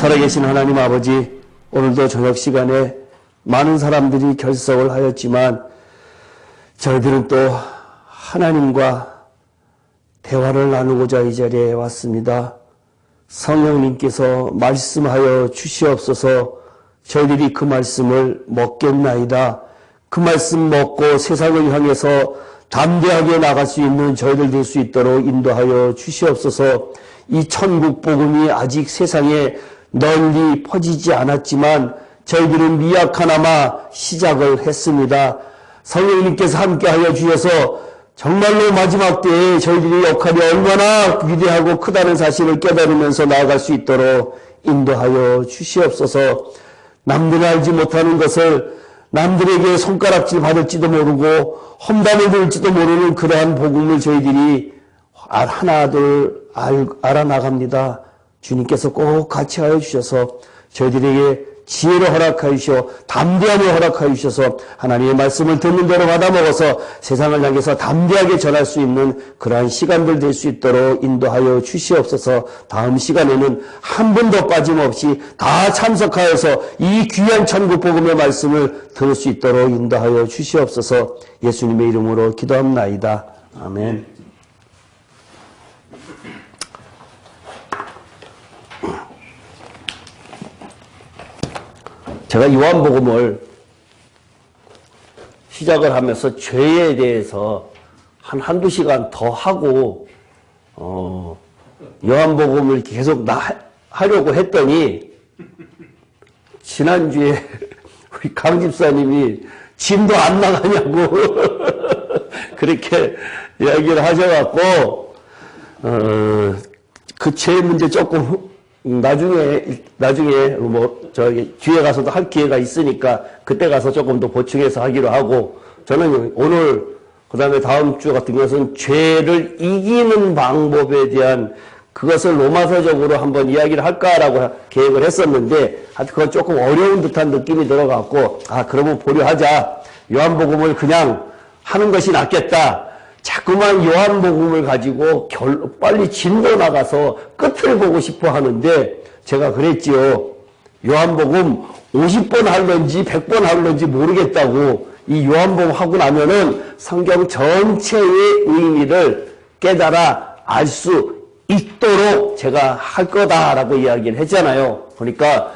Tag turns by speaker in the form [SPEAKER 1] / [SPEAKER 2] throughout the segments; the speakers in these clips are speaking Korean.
[SPEAKER 1] 살아계신 하나님 아버지, 오늘도 저녁 시간에 많은 사람들이 결석을 하였지만 저희들은 또 하나님과 대화를 나누고자 이 자리에 왔습니다. 성령님께서 말씀하여 주시옵소서. 저희들이 그 말씀을 먹겠나이다. 그 말씀 먹고 세상을 향해서 담대하게 나갈 수 있는 저희들 될 수 있도록 인도하여 주시옵소서. 이 천국 복음이 아직 세상에 널리 퍼지지 않았지만 저희들은 미약하나마 시작을 했습니다. 성령님께서 함께하여 주셔서 정말로 마지막 때에 저희들의 역할이 얼마나 위대하고 크다는 사실을 깨달으면서 나아갈 수 있도록 인도하여 주시옵소서. 남들이 알지 못하는 것을 남들에게 손가락질 받을지도 모르고 험담을 들을지도 모르는 그러한 복음을 저희들이 하나둘 알아나갑니다. 주님께서 꼭 같이 하여 주셔서 저희들에게 지혜를 허락하여 주시오 담대함을 허락하여 주셔서 하나님의 말씀을 듣는 대로 받아먹어서 세상을 향해서 담대하게 전할 수 있는 그러한 시간들 될 수 있도록 인도하여 주시옵소서. 다음 시간에는 한 번도 빠짐없이 다 참석하여서 이 귀한 천국 복음의 말씀을 들을 수 있도록 인도하여 주시옵소서. 예수님의 이름으로 기도합나이다. 아멘. 제가 요한복음을 시작을 하면서 죄에 대해서 한두 시간 더 하고 요한복음을 계속 하려고 했더니 지난주에 우리 강 집사님이 짐도 안 나가냐고 그렇게 이야기를 하셔갖고 그 죄 문제 조금 나중에 뭐 저기 뒤에 가서도 할 기회가 있으니까 그때 가서 조금 더 보충해서 하기로 하고, 저는 오늘 그다음에 다음 주 같은 것은 죄를 이기는 방법에 대한 그것을 로마서적으로 한번 이야기를 할까라고 계획을 했었는데 하여튼 그건 조금 어려운 듯한 느낌이 들어갖고 그러면 보류하자. 요한복음을 그냥 하는 것이 낫겠다. 자꾸만 요한복음을 가지고 빨리 진도 나가서 끝을 보고 싶어 하는데 제가 그랬지요. 요한복음 50번 할런지 100번 할런지 모르겠다고. 이 요한복음 하고 나면은 성경 전체의 의미를 깨달아 알 수 있도록 제가 할 거다라고 이야기를 했잖아요. 그러니까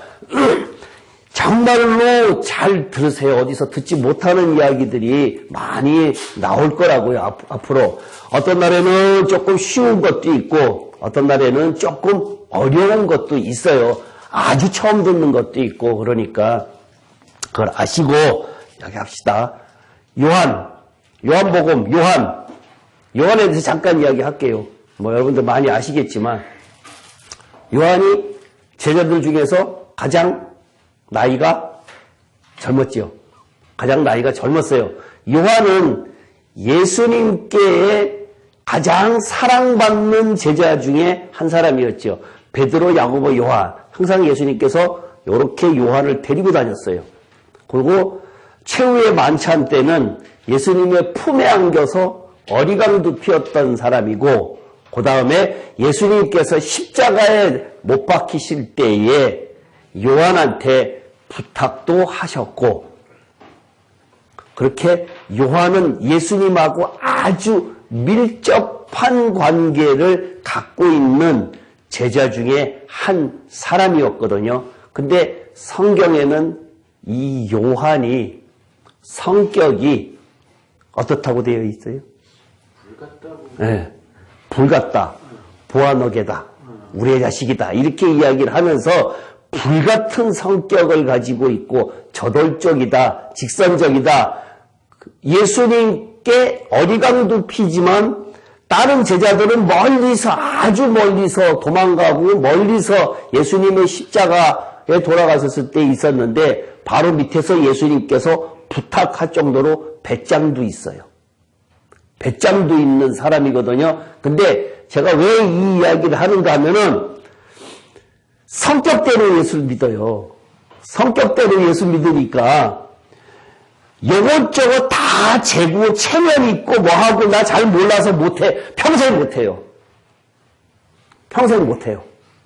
[SPEAKER 1] 정말로 잘 들으세요. 어디서 듣지 못하는 이야기들이 많이 나올 거라고요. 앞으로. 어떤 날에는 조금 쉬운 것도 있고 어떤 날에는 조금 어려운 것도 있어요. 아주 처음 듣는 것도 있고. 그러니까 그걸 아시고 여기 합시다. 요한복음, 요한에 대해서 잠깐 이야기할게요. 뭐 여러분들 많이 아시겠지만 요한이 제자들 중에서 가장 나이가 젊었지요. 가장 나이가 젊었어요. 요한은 예수님께 가장 사랑받는 제자 중에 한 사람이었죠. 베드로, 야고보, 요한. 항상 예수님께서 이렇게 요한을 데리고 다녔어요. 그리고 최후의 만찬 때는 예수님의 품에 안겨서 어리광도 피웠던 사람이고, 그 다음에 예수님께서 십자가에 못 박히실 때에 요한한테 부탁도 하셨고, 그렇게 요한은 예수님하고 아주 밀접한 관계를 갖고 있는 제자 중에 한 사람이었거든요. 근데 성경에는 이 요한이 성격이 어떻다고 되어 있어요?
[SPEAKER 2] 불같다고.
[SPEAKER 1] 네, 불같다, 보아너게다, 우리의 자식이다, 이렇게 이야기를 하면서 불같은 성격을 가지고 있고 저돌적이다, 직선적이다. 예수님께 어리광도 피지만 다른 제자들은 멀리서, 아주 멀리서 도망가고 멀리서 예수님의 십자가에 돌아가셨을 때 있었는데 바로 밑에서 예수님께서 부탁할 정도로 배짱도 있어요. 배짱도 있는 사람이거든요. 근데 제가 왜 이 이야기를 하는가 하면은 성격대로 예수를 믿어요. 성격대로 예수 믿으니까 이것저것 다 재고 체면 있고 뭐하고 나 잘 몰라서 못해. 평생 못해요. 평생 못해요.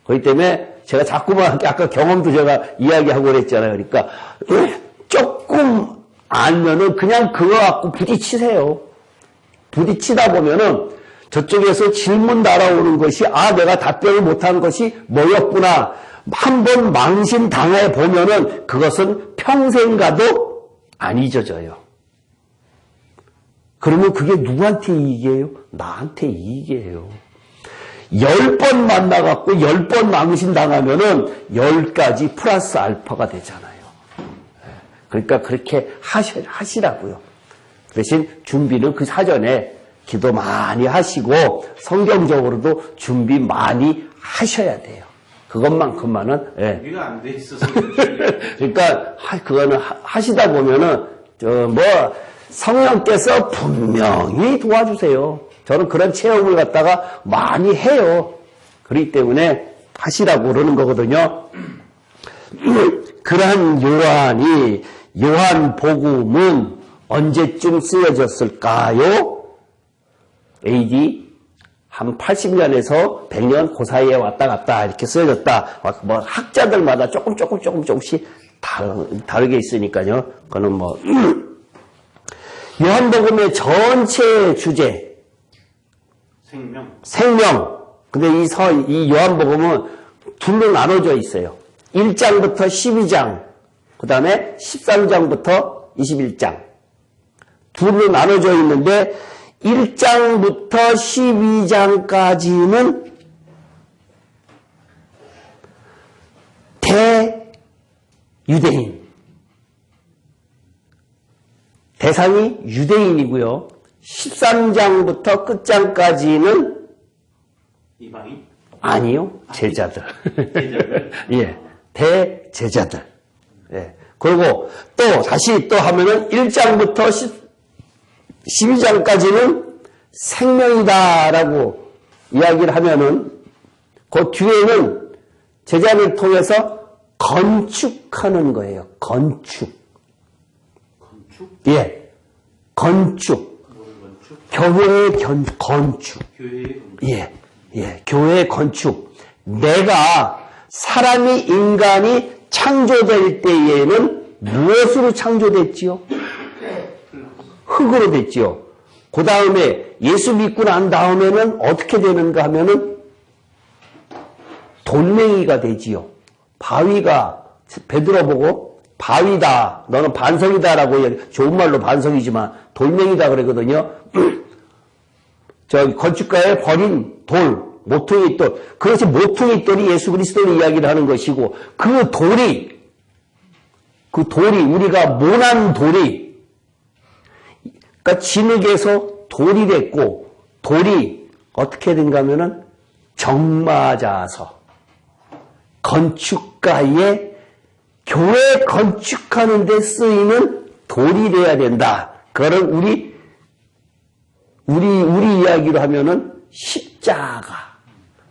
[SPEAKER 1] 그렇기 때문에 제가 자꾸만 아까 경험도 제가 이야기하고 그랬잖아요. 그러니까 조금 알면은 그냥 그거 갖고 부딪히세요. 부딪히다 보면은 저쪽에서 질문 날아오는 것이 내가 답변을 못한 것이 뭐였구나. 한번 망신 당해 보면은 그것은 평생 가도 안 잊어져요. 그러면 그게 누구한테 이익이에요? 나한테 이익이에요. 10번 만나갖고 10번 망신 당하면은 10가지 플러스 알파가 되잖아요. 그러니까 그렇게 하시라고요. 대신 준비는 그 사전에 기도 많이 하시고 성경적으로도 준비 많이 하셔야 돼요. 그것만큼만은.
[SPEAKER 2] 준비가 안 돼 있어서.
[SPEAKER 1] 그러니까 그거는 하시다 보면은 성령께서 분명히 도와주세요. 저는 그런 체험을 갖다가 많이 해요. 그렇기 때문에 하시라고 그러는 거거든요. 그러한 요한복음은 언제쯤 쓰여졌을까요? AD 한 80년에서 100년 그 사이에 왔다 갔다 이렇게 쓰여졌다. 뭐 학자들마다 조금씩 다르게 있으니까요. 그거는 요한복음의 전체 주제 생명. 근데 이 요한복음은 둘로 나눠져 있어요. 1장부터 12장, 그 다음에 13장부터 21장. 둘로 나눠져 있는데 1장부터 12장까지는 대유대인. 대상이 유대인이고요. 13장부터 끝장까지는
[SPEAKER 2] 이방인?
[SPEAKER 1] 아니요. 제자들. 예. 대제자들. 예. 그리고 다시 하면은 1장부터 12장까지는 생명이다라고 이야기를 하면은 그 뒤에는 제자를 통해서 건축하는 거예요. 건축. 예. 건축. 교회의 건축. 예. 교회의 건축. 인간이 창조될 때에는 무엇으로 창조됐지요? 흙으로 됐지요. 그 다음에 예수 믿고 난 다음에는 어떻게 되는가 하면은 돌멩이가 되지요. 바위가 베드로 보고 바위다. 너는 반석이다라고 좋은 말로 반석이지만 돌멩이다 그러거든요. 건축가에 버린 돌, 모퉁이 돌. 그것이 모퉁이 돌이 예수 그리스도를 이야기를 하는 것이고 그 돌이 우리가 모난 돌이 그러니까 진흙에서 돌이 됐고 돌이 어떻게 된가 하면은 정맞아서 건축가의 교회 건축하는 데 쓰이는 돌이 돼야 된다. 그거를 우리 이야기로 하면은 십자가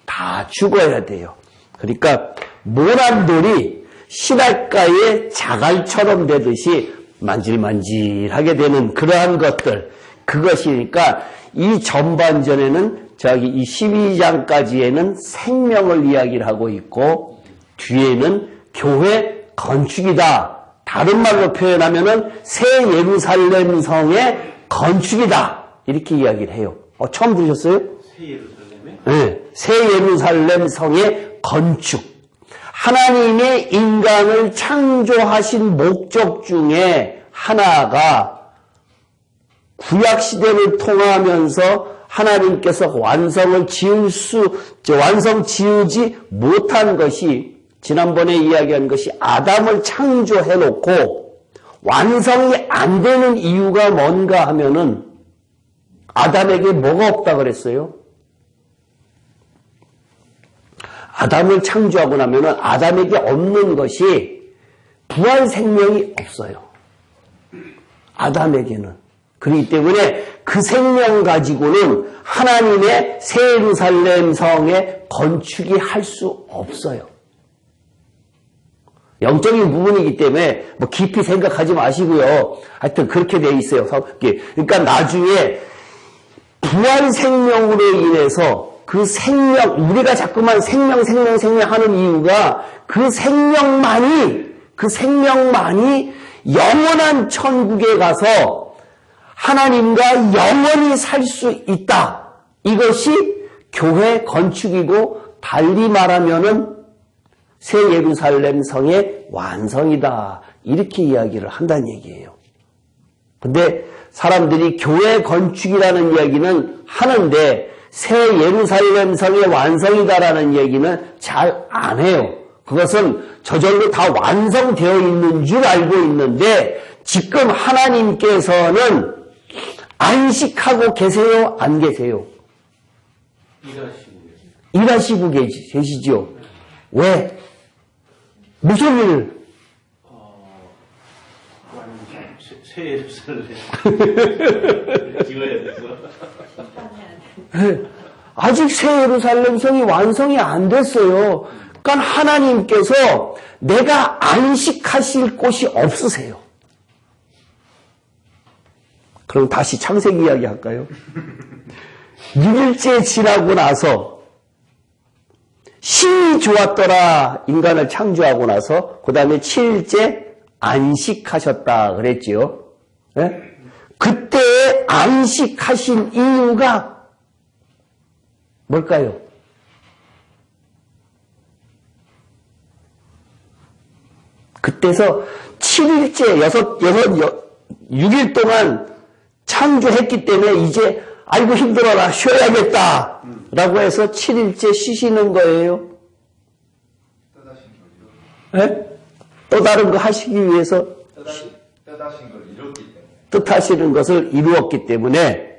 [SPEAKER 1] 다 죽어야 돼요. 그러니까 모난 돌이 신학가의 자갈처럼 되듯이 만질만질하게 되는 그러한 것들. 그것이니까 이 전반전에는 이 12장까지에는 생명을 이야기를 하고 있고 뒤에는 교회 건축이다. 다른 말로 표현하면은 새 예루살렘 성의 건축이다. 이렇게 이야기를 해요. 처음 들으셨어요?
[SPEAKER 2] 새 예루살렘에?
[SPEAKER 1] 네. 새 예루살렘 성의 건축. 하나님의 인간을 창조하신 목적 중에 하나가 구약시대를 통하면서 하나님께서 완성 지으지 못한 것이 지난번에 이야기한 것이 아담을 창조해놓고 완성이 안 되는 이유가 뭔가 하면은 아담에게 뭐가 없다 그랬어요? 아담을 창조하고 나면은 아담에게 없는 것이 부활 생명이 없어요. 아담에게는. 그렇기 때문에 그 생명 가지고는 하나님의 새 예루살렘 성의 건축이 할 수 없어요. 영적인 부분이기 때문에 깊이 생각하지 마시고요. 하여튼 그렇게 돼 있어요. 그러니까 나중에 부활 생명으로 인해서 그 생명, 우리가 자꾸만 생명 하는 이유가 그 생명만이 영원한 천국에 가서 하나님과 영원히 살 수 있다. 이것이 교회 건축이고 달리 말하면은 새 예루살렘 성의 완성이다. 이렇게 이야기를 한다는 얘기예요. 근데 사람들이 교회 건축이라는 이야기는 하는데 새 예루살렘 성의 완성이다라는 얘기는 잘 안 해요. 그것은 저절로 다 완성되어 있는 줄 알고 있는데 지금 하나님께서는 안식하고 계세요? 안 계세요? 일하시고 계시죠? 왜? 무슨 일?
[SPEAKER 2] 새 예루살렘 지어야 돼서.
[SPEAKER 1] 아직 새 예루살렘 성이 완성이 안 됐어요. 그러니까 하나님께서 내가 안식하실 곳이 없으세요. 그럼 다시 창세기 이야기 할까요? 6일째 지나고 나서 신이 좋았더라. 인간을 창조하고 나서 그 다음에 7일째 안식하셨다 그랬지요. 네? 그때 안식하신 이유가 뭘까요? 그때서 7일째 6일 동안 창조했기 때문에 이제 아이고 힘들어라 쉬어야겠다 라고 해서 7일째 쉬시는 거예요. 네? 또 다른 거 하시기 위해서
[SPEAKER 3] 뜻하신 걸 이뤘기 때문에
[SPEAKER 1] 뜻하시는 것을 이루었기 때문에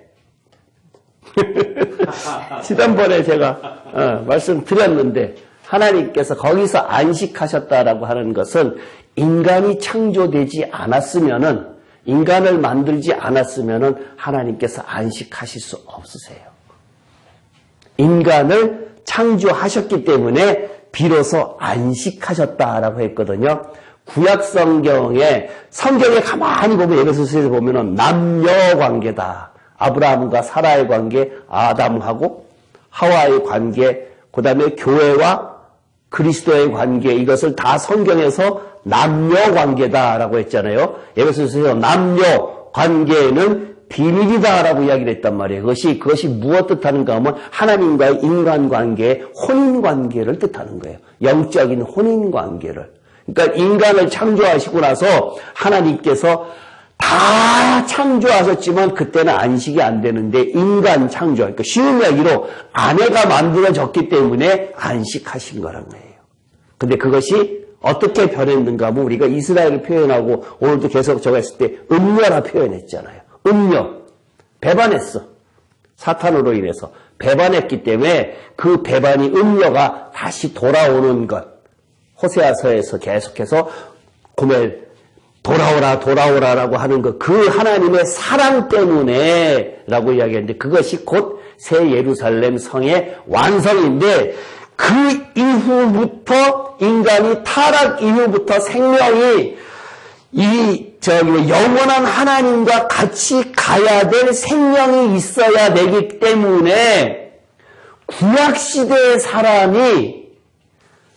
[SPEAKER 1] 지난번에 제가 말씀드렸는데 하나님께서 거기서 안식하셨다라고 하는 것은 인간이 창조되지 않았으면은 인간을 만들지 않았으면은 하나님께서 안식하실 수 없으세요. 인간을 창조하셨기 때문에 비로소 안식하셨다라고 했거든요. 구약 성경에 가만히 보면 에베소서에서 보면은 남녀 관계다. 아브라함과 사라의 관계, 아담하고 하와의 관계, 그 다음에 교회와 그리스도의 관계, 이것을 다 성경에서 남녀 관계다라고 했잖아요. 에베소서에서 남녀 관계는 비밀이다라고 이야기를 했단 말이에요. 그것이 무엇 뜻하는가 하면 하나님과의 인간관계, 혼인관계를 뜻하는 거예요. 영적인 혼인관계를. 그러니까 인간을 창조하시고 나서 하나님께서 다 창조하셨지만 그때는 안식이 안 되는데 인간 창조, 그러니까 쉬운 이야기로 아내가 만들어졌기 때문에 안식하신 거란 거예요. 근데 그것이 어떻게 변했는가 하면 우리가 이스라엘을 표현하고 오늘도 계속 저거 했을 때 음녀라 표현했잖아요. 음녀. 배반했어. 사탄으로 인해서 배반했기 때문에 그 배반이 음녀가 다시 돌아오는 것. 호세아서에서 계속해서 고멜 돌아오라라고 하는 것. 그 하나님의 사랑 때문에 라고 이야기했는데 그것이 곧 새 예루살렘 성의 완성인데 그 이후부터 인간이 타락 이후부터 생명이 영원한 하나님과 같이 가야 될 생명이 있어야 되기 때문에 구약시대의 사람이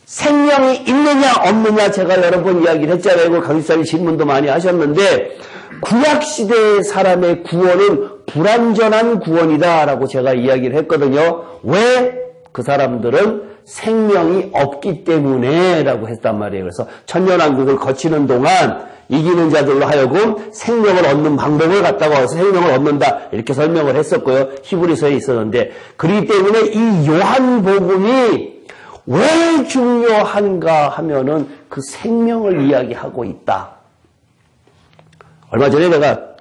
[SPEAKER 1] 생명이 있느냐 없느냐 제가 여러 번 이야기를 했잖아요. 강집사님 질문도 많이 하셨는데 구약시대의 사람의 구원은 불완전한 구원이다라고 제가 이야기를 했거든요. 왜? 그 사람들은 생명이 없기 때문에 라고 했단 말이에요. 그래서 천년왕국을 거치는 동안 이기는 자들로 하여금 생명을 얻는 방법을 갖다가 와서 생명을 얻는다 이렇게 설명을 했었고요. 히브리서에 있었는데 그렇기 때문에 이 요한복음이 왜 중요한가 하면은 그 생명을 이야기하고 있다. 얼마 전에 내가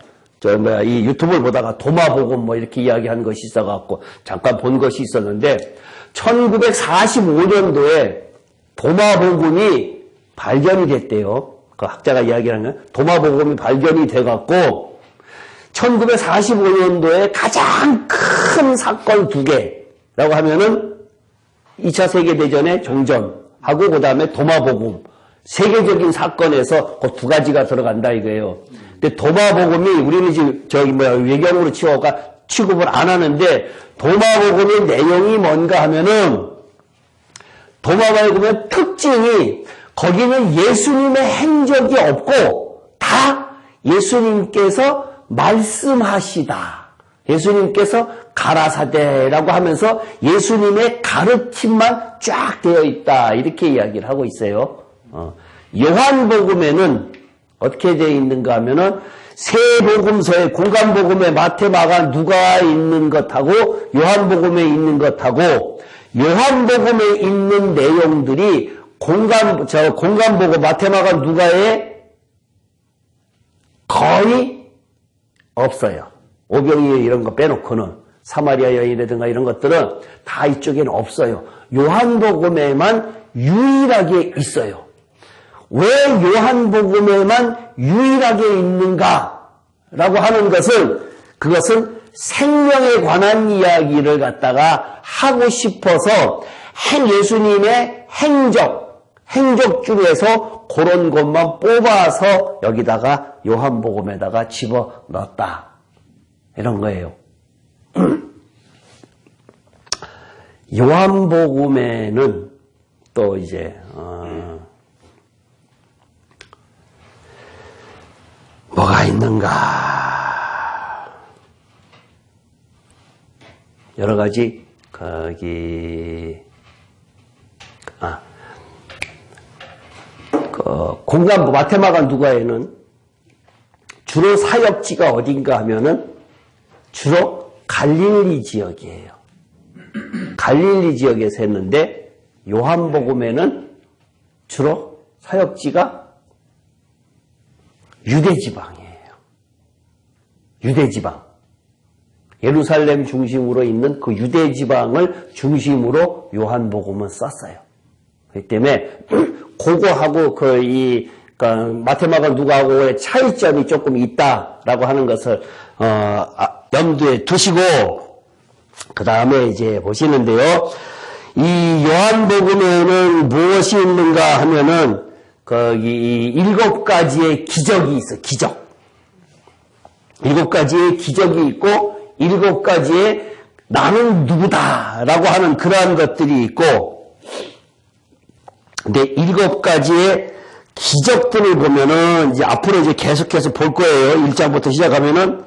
[SPEAKER 1] 이 유튜브를 보다가 도마복음 이렇게 이야기한 것이 있어갖고 잠깐 본 것이 있었는데 1945년도에 도마복음이 발견이 됐대요. 그 학자가 이야기하는 건 도마복음이 발견이 돼갖고 1945년도에 가장 큰 사건 2개라고 하면은 2차 세계대전의 종전하고 그 다음에 도마복음 세계적인 사건에서 그 2가지가 들어간다 이거예요. 근데 도마복음이 우리는 지금 외경으로 치워가 취급을 안 하는데 도마복음의 내용이 뭔가 하면은 도마복음의 특징이 거기는 예수님의 행적이 없고 다 예수님께서 말씀하시다. 예수님께서 가라사대라고 하면서 예수님의 가르침만 쫙 되어 있다. 이렇게 이야기를 하고 있어요. 요한복음에는 어떻게 되어 있는가 하면은 세 복음서에 공간복음에 마태, 마가, 누가 있는 것하고 요한복음에 있는 것하고 요한복음에 있는 내용들이 공간복음 마태, 마가, 누가에 거의 없어요. 오병이어 이런 거 빼놓고는 사마리아 여인이라든가 이런 것들은 다 이쪽에는 없어요. 요한복음에만 유일하게 있어요. 왜 요한복음에만 유일하게 있는가라고 하는 것은 그것은 생명에 관한 이야기를 갖다가 하고 싶어서 예수님의 행적 중에서 그런 것만 뽑아서 여기다가 요한복음에다가 집어넣었다. 이런 거예요. 요한복음에는 또 이제 뭐가 있는가? 여러 가지 공간부 마태, 마가, 누가에는 주로 사역지가 어딘가 하면은 주로 갈릴리 지역이에요. 갈릴리 지역에서 했는데 요한복음에는 주로 사역지가 유대지방이에요. 유대지방. 예루살렘 중심으로 있는 그 유대지방을 중심으로 요한복음은 썼어요. 그렇기 때문에 그거하고 마태, 마가, 누가하고의 차이점이 조금 있다라고 하는 것을 염두에 두시고 그 다음에 이제 보시는데요. 이 요한복음에는 무엇이 있는가 하면은 거기 7가지의 기적이 있어. 기적. 7가지의 기적이 있고 7가지의 나는 누구다라고 하는 그러한 것들이 있고, 근데 7가지의 기적들을 보면은 이제 앞으로 이제 계속해서 볼 거예요. 1장부터 시작하면은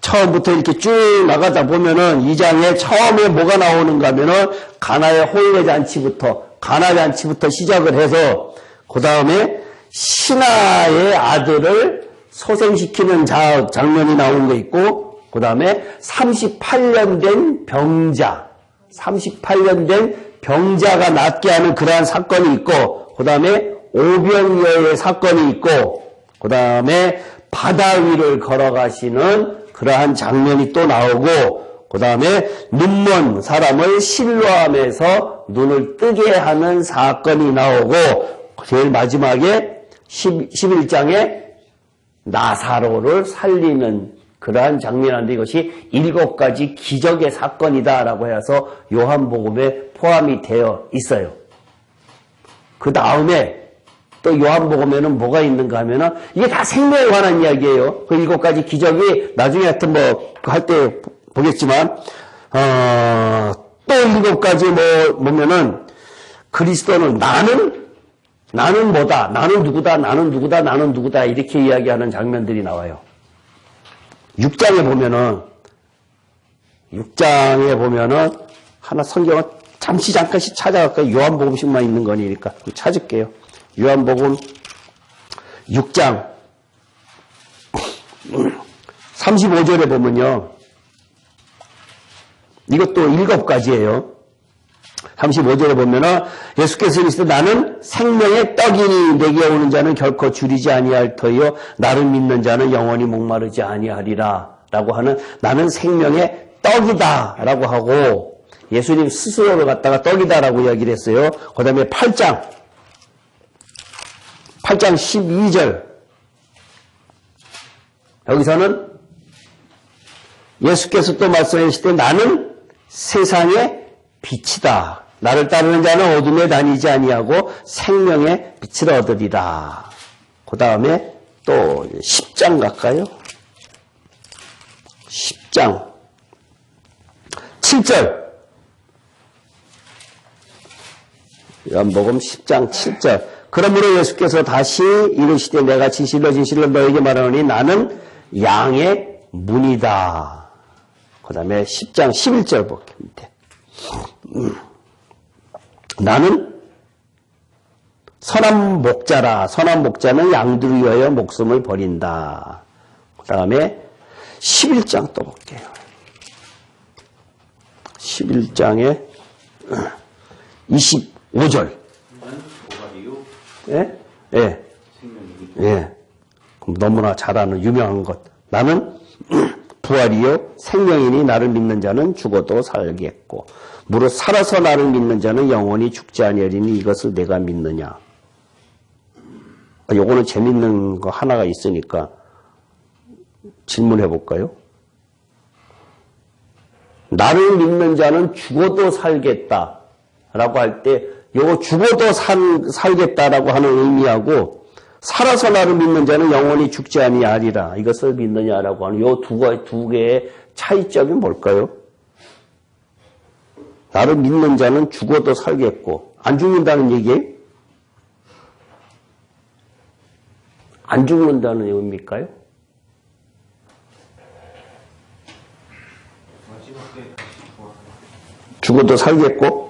[SPEAKER 1] 처음부터 이렇게 쭉 나가다 보면은 2장에 처음에 뭐가 나오는가 하면은 가나의 혼례 잔치부터 시작을 해서 그 다음에 신하의 아들을 소생시키는 장면이 나오는 거 있고, 그 다음에 38년 된 병자가 낫게 하는 그러한 사건이 있고, 그 다음에 오병이어의 사건이 있고, 그 다음에 바다 위를 걸어가시는 그러한 장면이 또 나오고, 그 다음에 눈먼 사람을 실로암에서 눈을 뜨게 하는 사건이 나오고, 제일 마지막에 11장에 나사로를 살리는 그러한 장면인데 이것이 7가지 기적의 사건이다라고 해서 요한복음에 포함이 되어 있어요. 그 다음에 또 요한복음에는 뭐가 있는가 하면은 이게 다 생명에 관한 이야기예요. 그 7가지 기적이 나중에 하여튼 할 때 보겠지만 또 7가지 보면은 그리스도는 나는 뭐다, 나는 누구다 이렇게 이야기하는 장면들이 나와요. 6장에 보면은 하나 성경을 잠깐씩 찾아갈까요? 요한복음식만 있는 거니까 찾을게요. 요한복음 6장 35절에 보면요. 이것도 7가지예요. 35절에 보면은 예수께서 이르시되 나는 생명의 떡이니 내게 오는 자는 결코 줄이지 아니할 터이요 나를 믿는 자는 영원히 목마르지 아니하리라 라고 하는 나는 생명의 떡이다 라고 하고 예수님 스스로를 갖다가 떡이다 라고 이야기를 했어요. 그 다음에 8장 12절 여기서는 예수께서 또 말씀하시되 나는 세상의 빛이다. 나를 따르는 자는 어둠에 다니지 아니하고 생명의 빛을 얻으리라. 그 다음에 또 10장 갈까요? 10장 7절. 요한복음 10장 7절. 그러므로 예수께서 다시 이르시되 내가 진실로 진실로 너에게 말하노니 나는 양의 문이다. 그 다음에 10장 11절 보면 돼. 나는 선한 목자라. 선한 목자는 양들을 위하여 목숨을 버린다. 그 다음에 11장 또 볼게요. 11장에 25절. 예? 예. 예. 너무나 잘 아는 유명한 것. 나는 부활이요 생명이니 나를 믿는 자는 죽어도 살겠고 무릇 살아서 나를 믿는 자는 영원히 죽지 아니하리니 이것을 내가 믿느냐. 요거는 재밌는 거 하나가 있으니까 질문해 볼까요? 나를 믿는 자는 죽어도 살겠다라고 할 때 요거 죽어도 살겠다라고 하는 의미하고 살아서 나를 믿는 자는 영원히 죽지 아니하리라. 이것을 믿느냐라고 하는 요 두 개의 차이점이 뭘까요? 나를 믿는 자는 죽어도 살겠고 안 죽는다는 얘기예요? 안 죽는다는 의미일까요? 죽어도 살겠고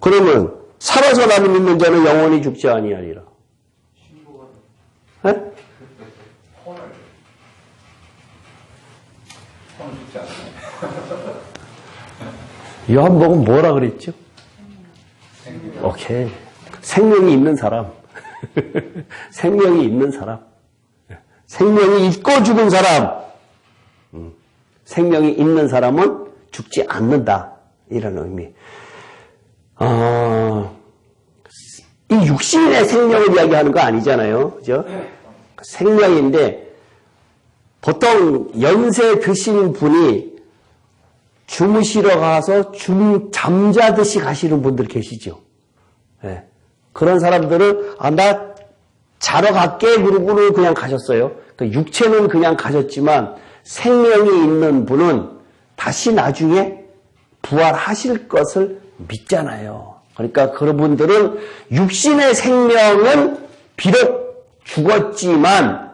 [SPEAKER 1] 그러면 살아서 나를 믿는 자는 영원히 죽지 아니하리라. 네?
[SPEAKER 3] 죽지 않아요.
[SPEAKER 1] 요한복음 뭐라 그랬죠? 오케이. 생명이 있는 사람. 생명이 있는 사람. 생명이 있고 죽은 사람. 생명이 있는 사람은 죽지 않는다. 이런 의미. 이 육신의 생명을 이야기하는 거 아니잖아요. 그죠? 생명인데, 보통 연세 드신 분이 주무시러 가서 잠자듯이 가시는 분들 계시죠. 네. 그런 사람들은, 나 자러 갈게, 그러고는 그냥 가셨어요. 그러니까 육체는 그냥 가셨지만, 생명이 있는 분은 다시 나중에 부활하실 것을 믿잖아요. 그러니까 그런 분들은 육신의 생명은 비록 죽었지만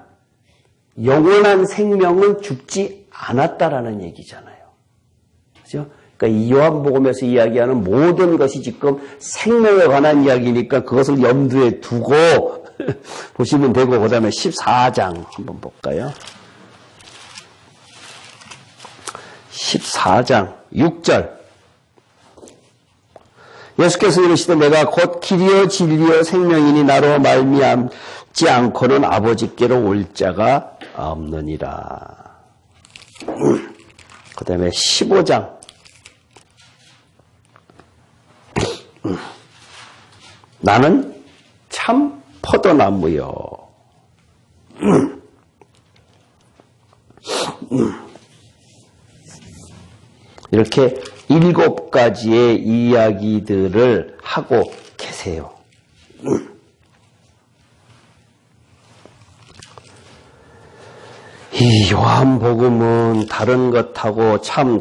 [SPEAKER 1] 영원한 생명은 죽지 않았다라는 얘기잖아요. 그죠? 그러니까 이 요한복음에서 이야기하는 모든 것이 지금 생명에 관한 이야기니까 그것을 염두에 두고 보시면 되고 그 다음에 14장 한번 볼까요? 14장 6절 예수께서 이르시되 내가 곧 길이요 진리요 생명이니 나로 말미암지 않고는 아버지께로 올 자가 없느니라. 그 다음에 15장 나는 참 포도나무요. 이렇게 7가지의 이야기들을 하고 계세요. 이 요한복음은 다른 것하고 참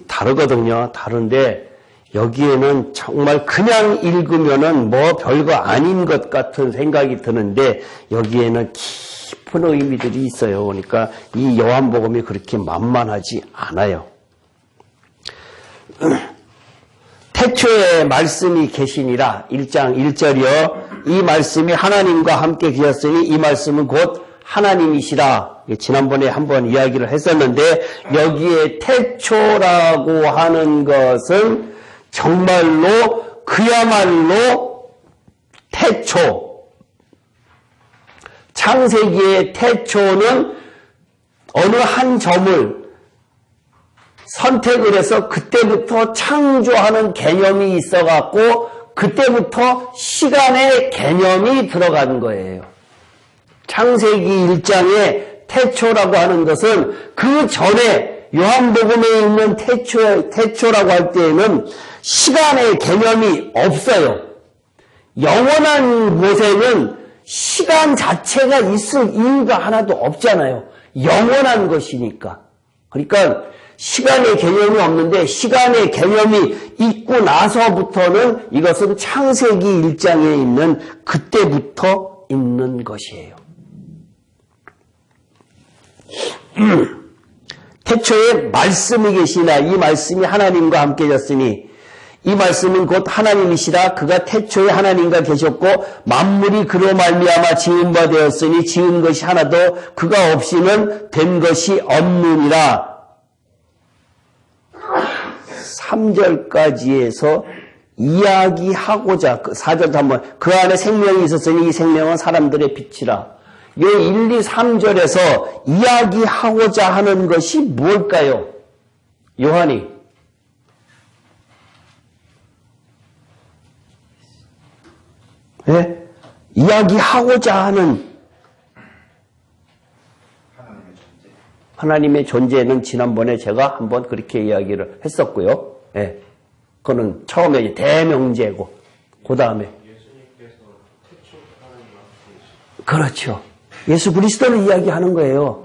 [SPEAKER 1] 다르거든요. 다른데 여기에는 정말 그냥 읽으면은 뭐 별거 아닌 것 같은 생각이 드는데 여기에는 깊은 의미들이 있어요. 그러니까 이 요한복음이 그렇게 만만하지 않아요. 태초에 말씀이 계시니라 1장 1절이요. 이 말씀이 하나님과 함께 계셨으니 이 말씀은 곧 하나님이시라. 지난번에 한번 이야기를 했었는데 여기에 태초라고 하는 것은 정말로 그야말로 태초. 창세기의 태초는 어느 한 점을 선택을 해서 그때부터 창조하는 개념이 있어갖고 그때부터 시간의 개념이 들어간 거예요. 창세기 1장의 태초라고 하는 것은 그 전에 요한복음에 있는 태초라고 할 때에는 시간의 개념이 없어요. 영원한 곳에는 시간 자체가 있을 이유가 하나도 없잖아요. 영원한 것이니까. 그러니까 시간의 개념이 없는데 시간의 개념이 있고 나서부터는 이것은 창세기 1장에 있는 그때부터 있는 것이에요. 태초에 말씀이 계시나 이 말씀이 하나님과 함께 졌으니 이 말씀은 곧 하나님이시라. 그가 태초에 하나님과 계셨고 만물이 그로 말미암아 지은 바 되었으니 지은 것이 하나도 그가 없이는 된 것이 없느니라. 3절까지에서 이야기하고자 4절도 한번 그 안에 생명이 있었으니 이 생명은 사람들의 빛이라. 이 1, 2, 3절에서 이야기하고자 하는 것이 뭘까요? 요한이 네? 이야기하고자 하는 하나님의 존재는 지난번에 제가 한번 그렇게 이야기를 했었고요. 네. 그거는 처음에 대명제고 그 다음에 그렇죠. 예수 그리스도를 이야기하는 거예요.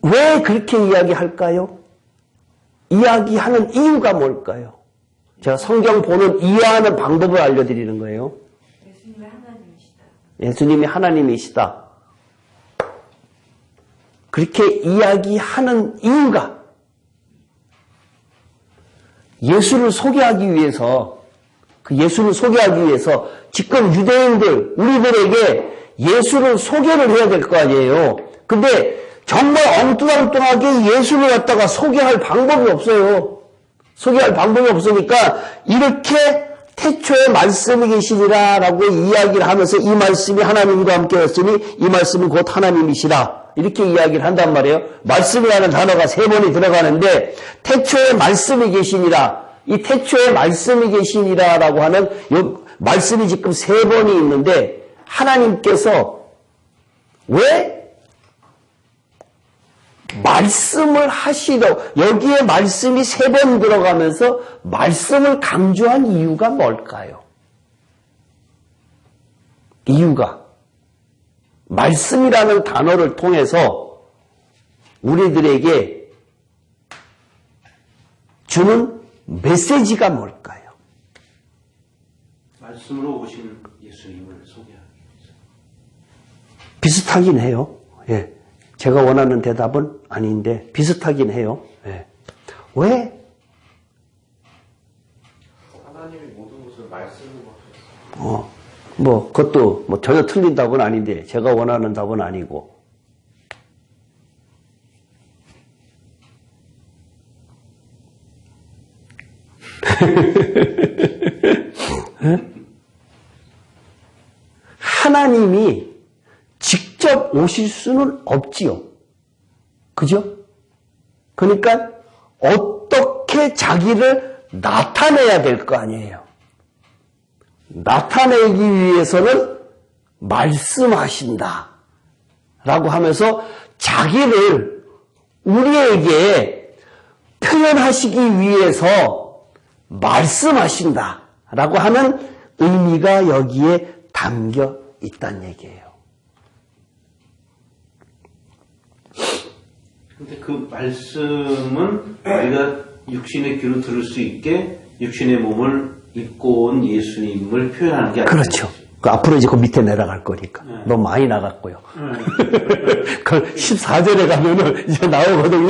[SPEAKER 1] 왜 그렇게 이야기할까요? 이야기하는 이유가 뭘까요? 제가 성경 보는 이해하는 방법을 알려드리는 거예요.
[SPEAKER 4] 예수님이 하나님이시다.
[SPEAKER 1] 예수님이 하나님이시다. 그렇게 이야기하는 이유가 예수를 소개하기 위해서 지금 유대인들 우리들에게 예수를 소개를 해야 될 거 아니에요. 근데 정말 엉뚱엉뚱하게 예수를 갖다가 소개할 방법이 없어요. 소개할 방법이 없으니까 이렇게 태초에 말씀이 계시니라 라고 이야기를 하면서 이 말씀이 하나님과 함께였으니 이 말씀은 곧 하나님이시라 이렇게 이야기를 한단 말이에요. 말씀이라는 단어가 3번이 들어가는데 태초에 말씀이 계시니라 이 태초에 말씀이 계시니라 라고 하는 이 말씀이 지금 3번이 있는데 하나님께서 왜 말씀을 하시려 여기에 말씀이 3번 들어가면서 말씀을 강조한 이유가 뭘까요? 이유가 말씀이라는 단어를 통해서 우리들에게 주는 메시지가 뭘까요?
[SPEAKER 2] 말씀으로 오신 예수님을 소개하기 위해서.
[SPEAKER 1] 비슷하긴 해요. 예. 제가 원하는 대답은 아닌데 비슷하긴 해요. 예. 왜?
[SPEAKER 3] 하나님이 모든 것을 말씀으로 하셨어요.
[SPEAKER 1] 그것도 전혀 틀린 답은 아닌데 제가 원하는 답은 아니고. 하나님이 직접 오실 수는 없지요. 그죠? 그러니까 어떻게 자기를 나타내야 될 거 아니에요. 나타내기 위해서는 말씀하신다 라고 하면서 자기를 우리에게 표현하시기 위해서 말씀하신다 라고 하는 의미가 여기에 담겨 있다는 얘기예요.
[SPEAKER 2] 근데 그 말씀은 우리가 육신의 귀로 들을 수 있게 육신의 몸을 입고 온 예수님을 표현하는 게 아니죠.
[SPEAKER 1] 그렇죠. 그 앞으로 이제 그 밑에 내려갈 거니까. 너무 많이 나갔고요. 그 14절에 가면은 이제 나오거든요.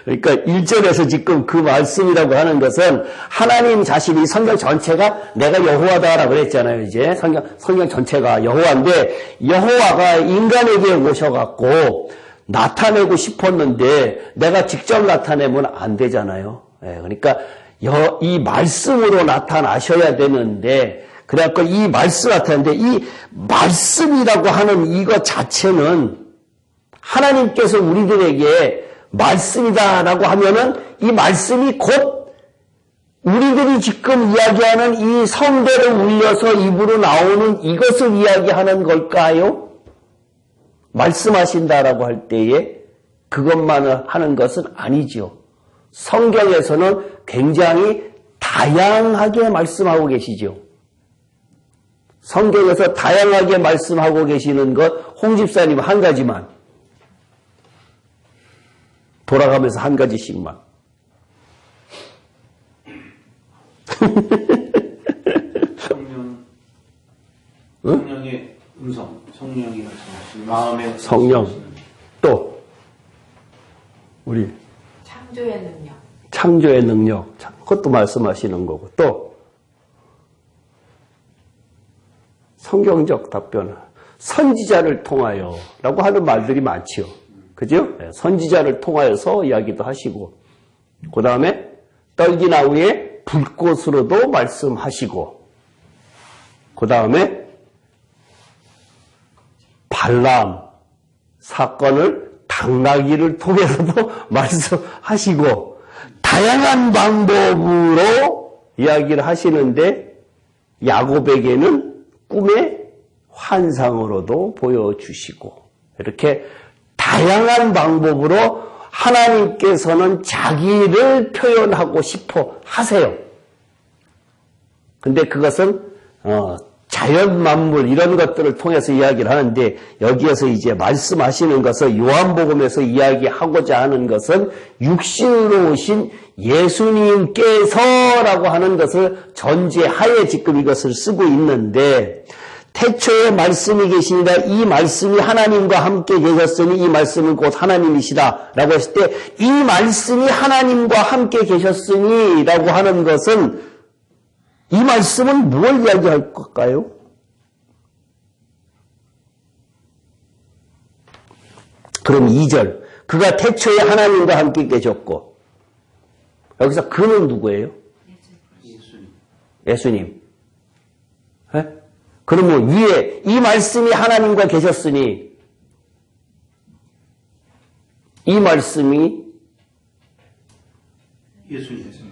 [SPEAKER 1] 그러니까 1절에서 지금 그 말씀이라고 하는 것은 하나님 자신이 성경 전체가 내가 여호와다라고 그랬잖아요. 이제 성경 전체가 여호와인데 여호와가 인간에게 오셔갖고 나타내고 싶었는데 내가 직접 나타내면 안 되잖아요. 그러니까 이 말씀으로 나타나셔야 되는데 그래갖고 이 말씀 나타내는데 이 말씀이라고 하는 이것 자체는 하나님께서 우리들에게 말씀이다라고 하면은 이 말씀이 곧 우리들이 지금 이야기하는 이 성대를 울려서 입으로 나오는 이것을 이야기하는 걸까요? 말씀하신다라고 할 때에 그것만 하는 것은 아니죠. 성경에서는 굉장히 다양하게 말씀하고 계시죠. 성경에서 다양하게 말씀하고 계시는 것 홍 집사님 한 가지만 돌아가면서 한 가지씩만.
[SPEAKER 2] 성령의 음성, 성령이 말씀하시는 마음의
[SPEAKER 1] 성령. 또 우리
[SPEAKER 4] 창조의 능력.
[SPEAKER 1] 창조의 능력. 그것도 말씀하시는 거고. 또 성경적 답변. 선지자를 통하여 라고 하는 말들이 많지요. 그죠? 선지자를 통하여서 이야기도 하시고, 그 다음에 떨기나무의 불꽃으로도 말씀하시고, 그 다음에 발람 사건을 당나귀를 통해서도 말씀하시고, 다양한 방법으로 이야기를 하시는데, 야곱에게는 꿈의 환상으로도 보여주시고, 이렇게 다양한 방법으로 하나님께서는 자기를 표현하고 싶어 하세요. 근데 그것은 자연 만물 이런 것들을 통해서 이야기를 하는데, 여기에서 이제 말씀하시는 것은 요한복음에서 이야기하고자 하는 것은 육신으로 오신 예수님께서라고 하는 것을 전제하에 지금 이것을 쓰고 있는데, 태초에 말씀이 계시니라 이 말씀이 하나님과 함께 계셨으니 이 말씀은 곧 하나님이시다 라고 했을 때, 이 말씀이 하나님과 함께 계셨으니 라고 하는 것은, 이 말씀은 뭘 이야기할 걸까요? 그럼 2절, 그가 태초에 하나님과 함께 계셨고, 여기서 그는 누구예요? 예수님. 예? 그러면 위에 이 말씀이 하나님과 계셨으니 이 말씀이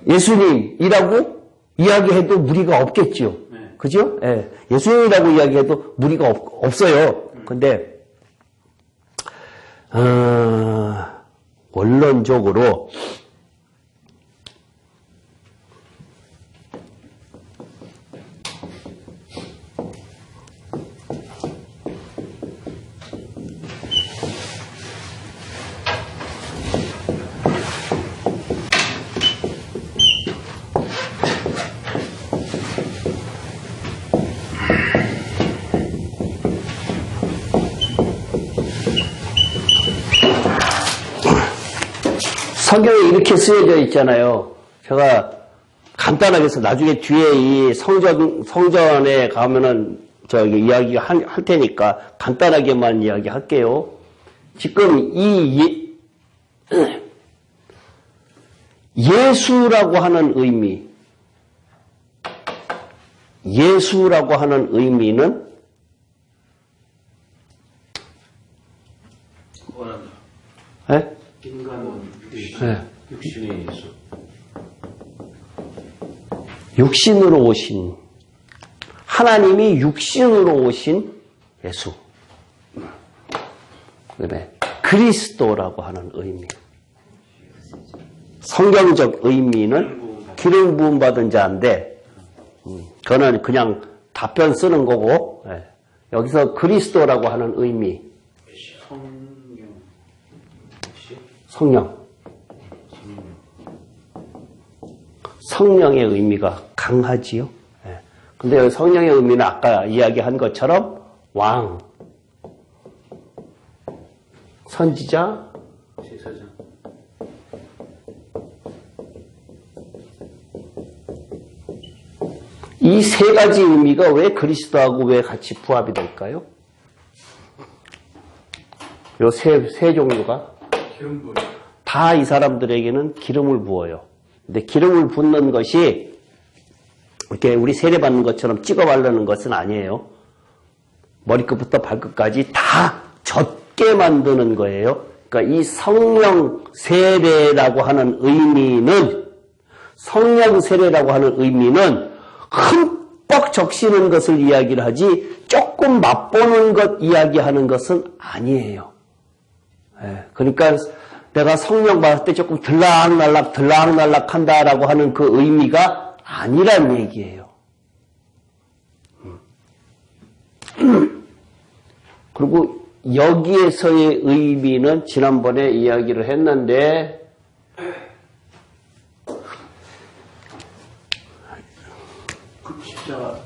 [SPEAKER 1] 예수님이라고 이야기해도 무리가 없겠지요.
[SPEAKER 2] 네.
[SPEAKER 1] 그죠? 예. 예수님이라고 이야기해도 무리가 없어요. 근데 원론적으로 성경에 이렇게 쓰여져 있잖아요. 제가 간단하게 해서 나중에 뒤에 이 성전에 가면은 이야기 할 테니까 간단하게만 이야기 할게요. 지금 이 예수라고 하는 의미는 네?
[SPEAKER 2] 인간 육신의 예수.
[SPEAKER 1] 육신으로 오신, 하나님이 육신으로 오신 예수. 그다음에 그리스도라고 하는 의미. 성경적 의미는 기름 부음 받은 자인데, 그거는 그냥 답변 쓰는 거고, 여기서 그리스도라고 하는 의미. 성령의 의미가 강하지요. 근데 여기 성령의 의미는 아까 이야기한 것처럼 왕, 선지자,
[SPEAKER 2] 제사장.
[SPEAKER 1] 이 세 가지 의미가 왜 그리스도하고 왜 같이 부합이 될까요? 요 세 종류가 다 이 사람들에게는 기름을 부어요. 근데 기름을 붓는 것이 이렇게 우리 세례받는 것처럼 찍어 바르는 것은 아니에요. 머리끝부터 발끝까지 다 젖게 만드는 거예요. 그러니까 이 성령 세례라고 하는 의미는, 성령 세례라고 하는 의미는 흠뻑 적시는 것을 이야기를 하지 조금 맛보는 것 이야기하는 것은 아니에요. 그러니까 내가 성령 받을 때 조금 들락날락 한다라고 하는 그 의미가 아니란 얘기예요. 그리고 여기에서의 의미는 지난번에 이야기를 했는데,
[SPEAKER 2] 그 십자가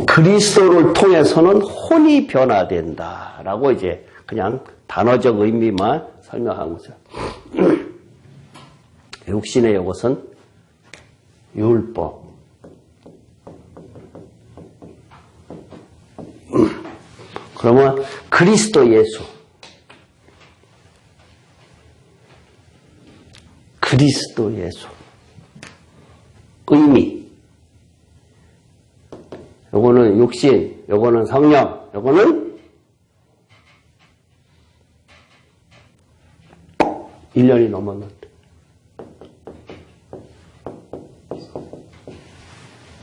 [SPEAKER 1] 그리스도를 통해서는 혼이 변화된다라고 이제 그냥 단어적 의미만 설명한 거죠. 육신의 이것은 율법. 그러면 그리스도 예수. 그리스도 예수. 의미. 요거는 육신, 요거는 성령, 요거는 1년이 넘었는데.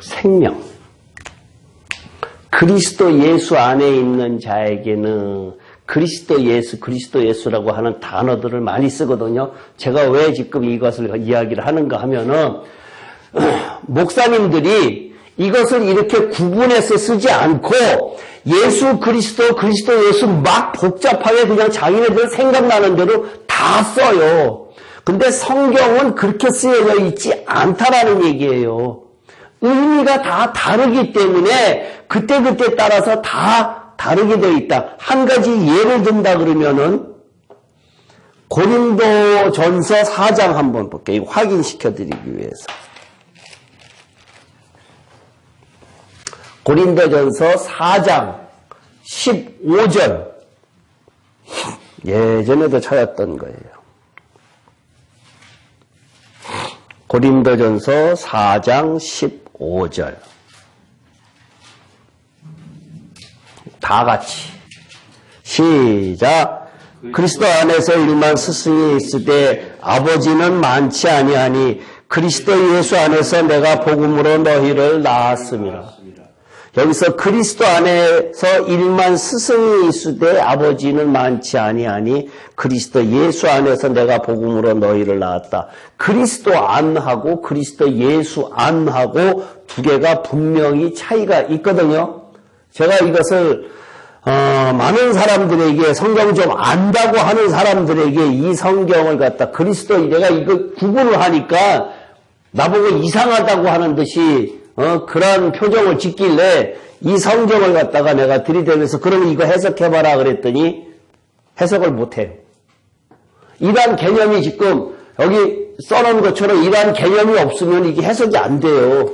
[SPEAKER 1] 생명. 그리스도 예수 안에 있는 자에게는 그리스도 예수라고 하는 단어들을 많이 쓰거든요. 제가 왜 지금 이것을 이야기를 하는가 하면은, 목사님들이 이것을 이렇게 구분해서 쓰지 않고 예수 그리스도 예수 막 복잡하게 그냥 자기네들 생각나는 대로 다 써요. 근데 성경은 그렇게 쓰여져 있지 않다라는 얘기예요. 의미가 다 다르기 때문에 그때그때 따라서 다 다르게 되어 있다. 한 가지 예를 든다 그러면은 고린도전서 4장 한번 볼게요. 이거 확인시켜 드리기 위해서. 고린도전서 4장 15절. 예전에도 찾았던 거예요. 고린도전서 4장 15절. 다 같이 시작. 그리스도 안에서 일만 스승이 있으되 아버지는 많지 아니하니 그리스도 예수 안에서 내가 복음으로 너희를 낳았습니다. 여기서 그리스도 안에서 일만 스승이 있으되 아버지는 많지 아니하니 그리스도 예수 안에서 내가 복음으로 너희를 낳았다. 그리스도 안하고 그리스도 예수 안하고 두 개가 분명히 차이가 있거든요. 제가 이것을 많은 사람들에게 성경 좀 안다고 하는 사람들에게 이 성경을 갖다 그리스도 내가 이거 구분을 하니까 나보고 이상하다고 하는 듯이 그런 표정을 짓길래 이 성경을 갖다가 내가 들이대면서 그러면 이거 해석해봐라 그랬더니 해석을 못해요. 이러한 개념이 지금 여기 써놓은 것처럼 이러한 개념이 없으면 이게 해석이 안 돼요.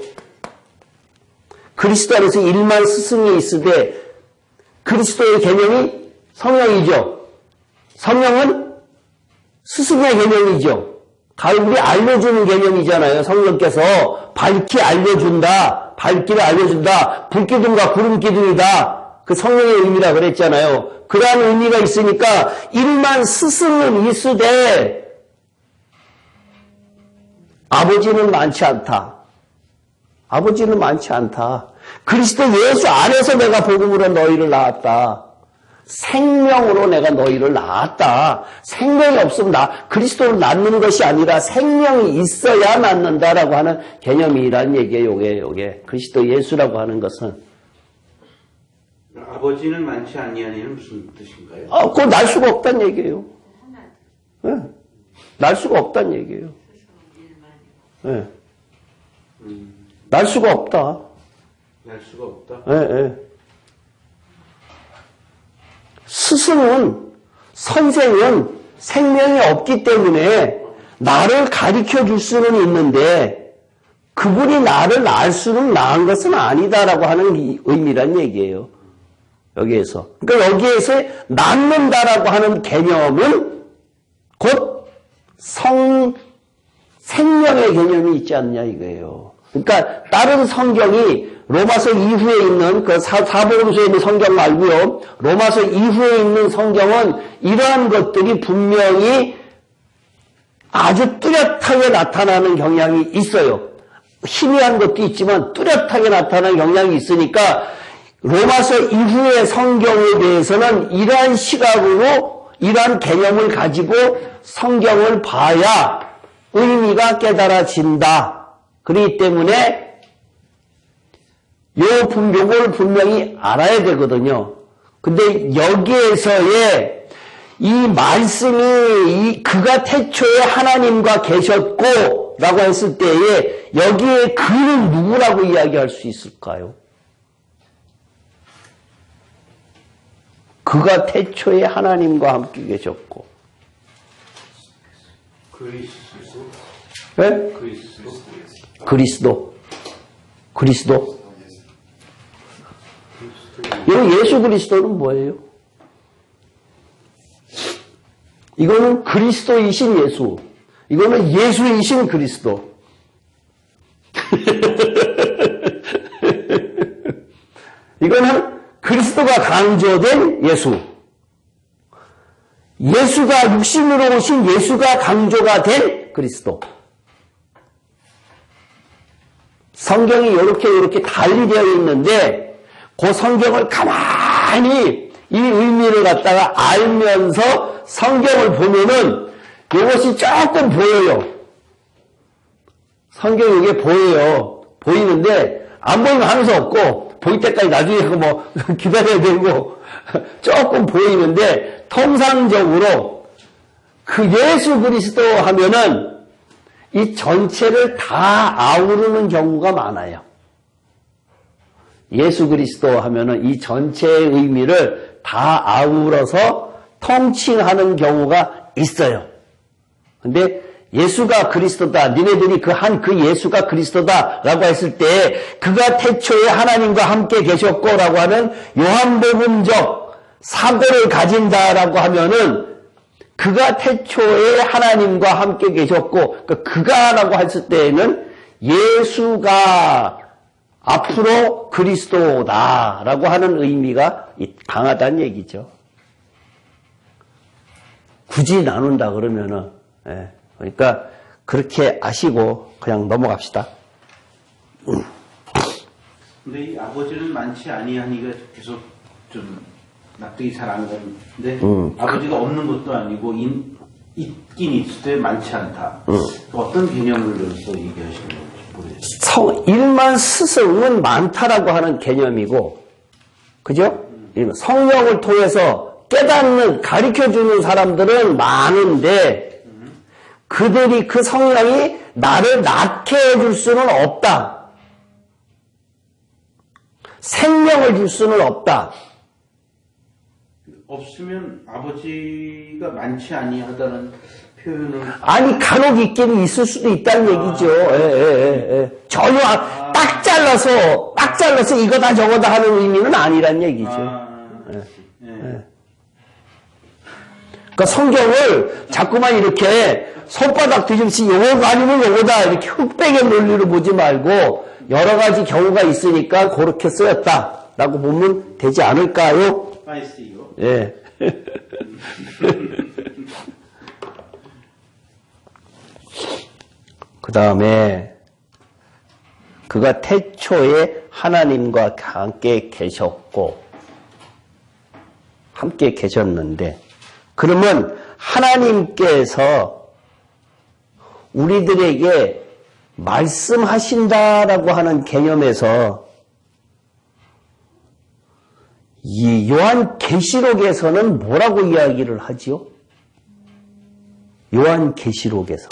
[SPEAKER 1] 그리스도 안에서 일만 스승이 있으되 그리스도의 개념이 성령이죠. 성령은 스승의 개념이죠. 우리 알려주는 개념이잖아요. 성령께서 밝히 알려준다. 밝기를 알려준다. 불기둥과 구름기둥이다. 그 성령의 의미라 그랬잖아요. 그러한 의미가 있으니까 일만 스승은 있으되 아버지는 많지 않다. 아버지는 많지 않다. 그리스도 예수 안에서 내가 복음으로 너희를 낳았다. 생명으로 내가 너희를 낳았다. 생명이 없으면 그리스도를 낳는 것이 아니라 생명이 있어야 낳는다라고 하는 개념이란 얘기예요. 요게 그리스도 예수라고 하는 것은.
[SPEAKER 2] 아버지는 많지 아니하니는 무슨 뜻인가요?
[SPEAKER 1] 그거 날 수가 없다는 얘기예요. 네. 날 수가 없다는 얘기예요. 네. 날 수가 없다.
[SPEAKER 2] 날 수가 없다?
[SPEAKER 1] 네. 스승은, 선생은 생명이 없기 때문에 나를 가르쳐 줄 수는 있는데 그분이 나를 낳을 수는 낳은 것은 아니다라고 하는 의미란 얘기예요. 여기에서. 그러니까 여기에서 낳는다라고 하는 개념은 곧 생명의 개념이 있지 않냐 이거예요. 그러니까 다른 성경이 로마서 이후에 있는 그 사복음서에 있는 성경 말고요. 로마서 이후에 있는 성경은 이러한 것들이 분명히 아주 뚜렷하게 나타나는 경향이 있어요. 희미한 것도 있지만 뚜렷하게 나타나는 경향이 있으니까 로마서 이후의 성경에 대해서는 이러한 시각으로 이러한 개념을 가지고 성경을 봐야 의미가 깨달아진다. 그렇기 때문에 요걸 분명히 알아야 되거든요. 근데 여기에서의 이 말씀이 그가 태초에 하나님과 계셨고 라고 했을 때에 여기에 그는 누구라고 이야기할 수 있을까요? 그가 태초에 하나님과 함께 계셨고. 네? 그리스도. 이거 예수 그리스도는 뭐예요? 이거는 그리스도이신 예수. 이거는 예수이신 그리스도. 이거는 그리스도가 강조된 예수. 예수가 육신으로 오신 예수가 강조가 된 그리스도. 성경이 이렇게 달리 되어 있는데 그 성경을 가만히 이 의미를 갖다가 알면서 성경을 보면은 이것이 조금 보여요. 성경이 이게 보여요. 보이는데 안 보이면 하는 수 없고 보일 때까지 나중에 뭐 기다려야 되고 조금 보이는데 통상적으로 그 예수 그리스도 하면은 이 전체를 다 아우르는 경우가 많아요. 예수 그리스도 하면은 이 전체의 의미를 다 아우러서 통칭하는 경우가 있어요. 근데 예수가 그리스도다. 니네들이 그 예수가 그리스도다라고 했을 때 그가 태초에 하나님과 함께 계셨고라고 하는 요한복음적 사고를 가진다라고 하면은 그가 태초에 하나님과 함께 계셨고 그가라고 했을 때에는 예수가 앞으로 그리스도다라고 하는 의미가 강하다는 얘기죠. 굳이 나눈다 그러면은 그러니까 그렇게 아시고 그냥 넘어갑시다.
[SPEAKER 2] 근데 이 아버지는 많지 아니하니가 계속 좀 납득이 잘 안 가는데 아버지가 없는 것도 아니고 있긴 있을 때 많지 않다. 어떤 개념을 넣어서 얘기하시는 건지 모르겠어요.
[SPEAKER 1] 일만 스승은 많다라고 하는 개념이고, 그죠? 성령을 통해서 깨닫는, 가르쳐주는 사람들은 많은데, 그들이 그 성령이 나를 낳게 해줄 수는 없다. 생명을 줄 수는 없다.
[SPEAKER 2] 없으면 아버지가 많지 아니하다는 표현을
[SPEAKER 1] 아니 간혹 있기는 있을 수도 있다는 얘기죠. 전혀 딱 잘라서 이거다 저거다 하는 의미는 아니란 얘기죠. 그러니까 성경을 자꾸만 이렇게 손바닥 뒤집듯이 요거 아니면 요거다 이렇게 흑백의 논리로 보지 말고 여러 가지 경우가 있으니까 그렇게 쓰였다라고 보면 되지 않을까요?
[SPEAKER 2] I see you.
[SPEAKER 1] 예. 그 다음에 그가 태초에 하나님과 함께 계셨고 함께 계셨는데 그러면 하나님께서 우리들에게 말씀하신다라고 하는 개념에서 이 요한계시록에서는 뭐라고 이야기를 하지요? 요한계시록에서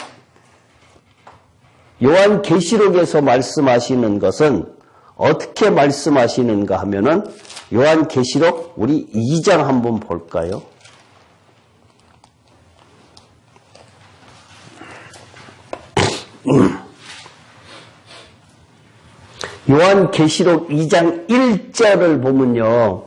[SPEAKER 1] 말씀하시는 것은 어떻게 말씀하시는가 하면은 요한계시록 우리 2장 한번 볼까요? 요한계시록 2장 1절을 보면요.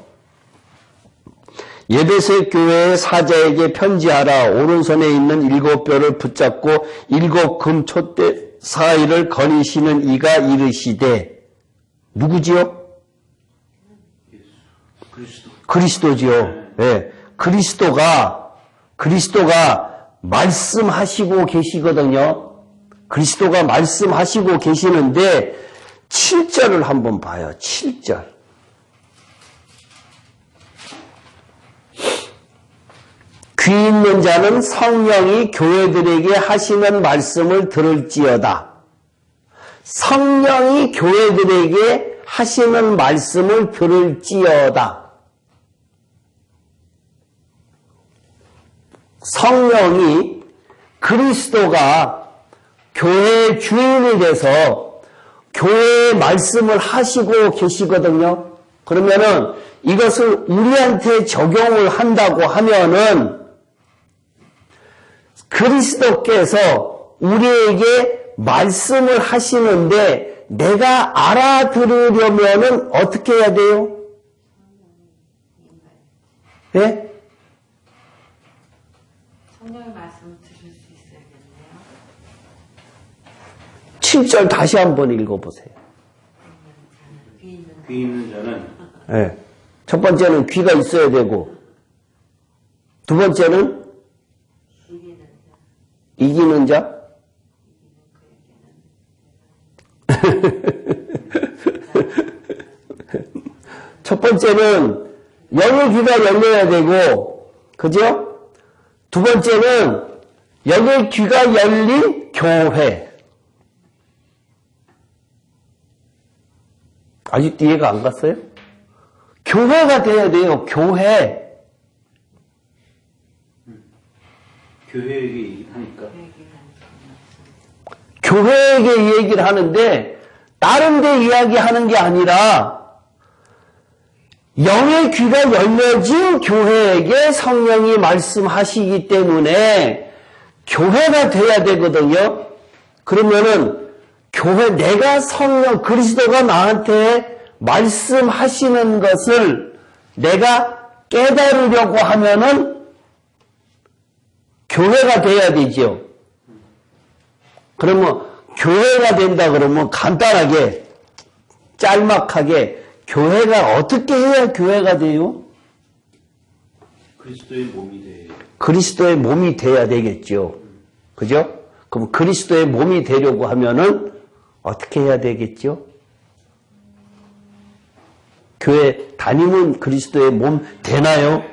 [SPEAKER 1] 예배세 교회의 사자에게 편지하라. 오른손에 있는 7뼈를 붙잡고 7 금촛대 사이를 거니시는 이가 이르시되 누구지요? 그리스도지요. 네. 그리스도가 말씀하시고 계시거든요. 그리스도가 말씀하시고 계시는데 7절을 한번 봐요. 7절. 귀 있는 자는 성령이 교회들에게 하시는 말씀을 들을지어다. 성령이 교회들에게 하시는 말씀을 들을지어다. 성령이 그리스도가 교회의 주인이 돼서 교회의 말씀을 하시고 계시거든요. 그러면은 이것을 우리한테 적용을 한다고 하면은 그리스도께서 우리에게 말씀을 하시는데 내가 알아들으려면은 어떻게 해야 돼요? 예?
[SPEAKER 4] 성령의 말씀을 들을 수 있어야겠네요.
[SPEAKER 1] 7절 다시 한번 읽어보세요.
[SPEAKER 2] 귀 있는 자는
[SPEAKER 1] 예. 첫 번째는 귀가 있어야 되고, 두 번째는 이기는 자. 첫 번째는 영의 귀가 열려야 되고, 그죠? 두 번째는 영의 귀가 열린 교회. 아직도 이해가 안 갔어요? 교회가 돼야 돼요, 교회.
[SPEAKER 2] 교회에게 얘기하니까
[SPEAKER 1] 교회에게 얘기를 하는데 다른 데 이야기하는 게 아니라 영의 귀가 열려진 교회에게 성령이 말씀하시기 때문에 교회가 돼야 되거든요. 그러면은 교회, 내가 성령, 그리스도가 나한테 말씀하시는 것을 내가 깨달으려고 하면은 교회가 돼야 되죠. 그러면 교회가 된다 그러면 간단하게 짤막하게 교회가 어떻게 해야 교회가 돼요?
[SPEAKER 2] 그리스도의 몸이 돼.
[SPEAKER 1] 그리스도의 몸이 돼야 되겠죠. 그죠? 그럼 그리스도의 몸이 되려고 하면은 어떻게 해야 되겠죠? 교회 다니면 그리스도의 몸 되나요?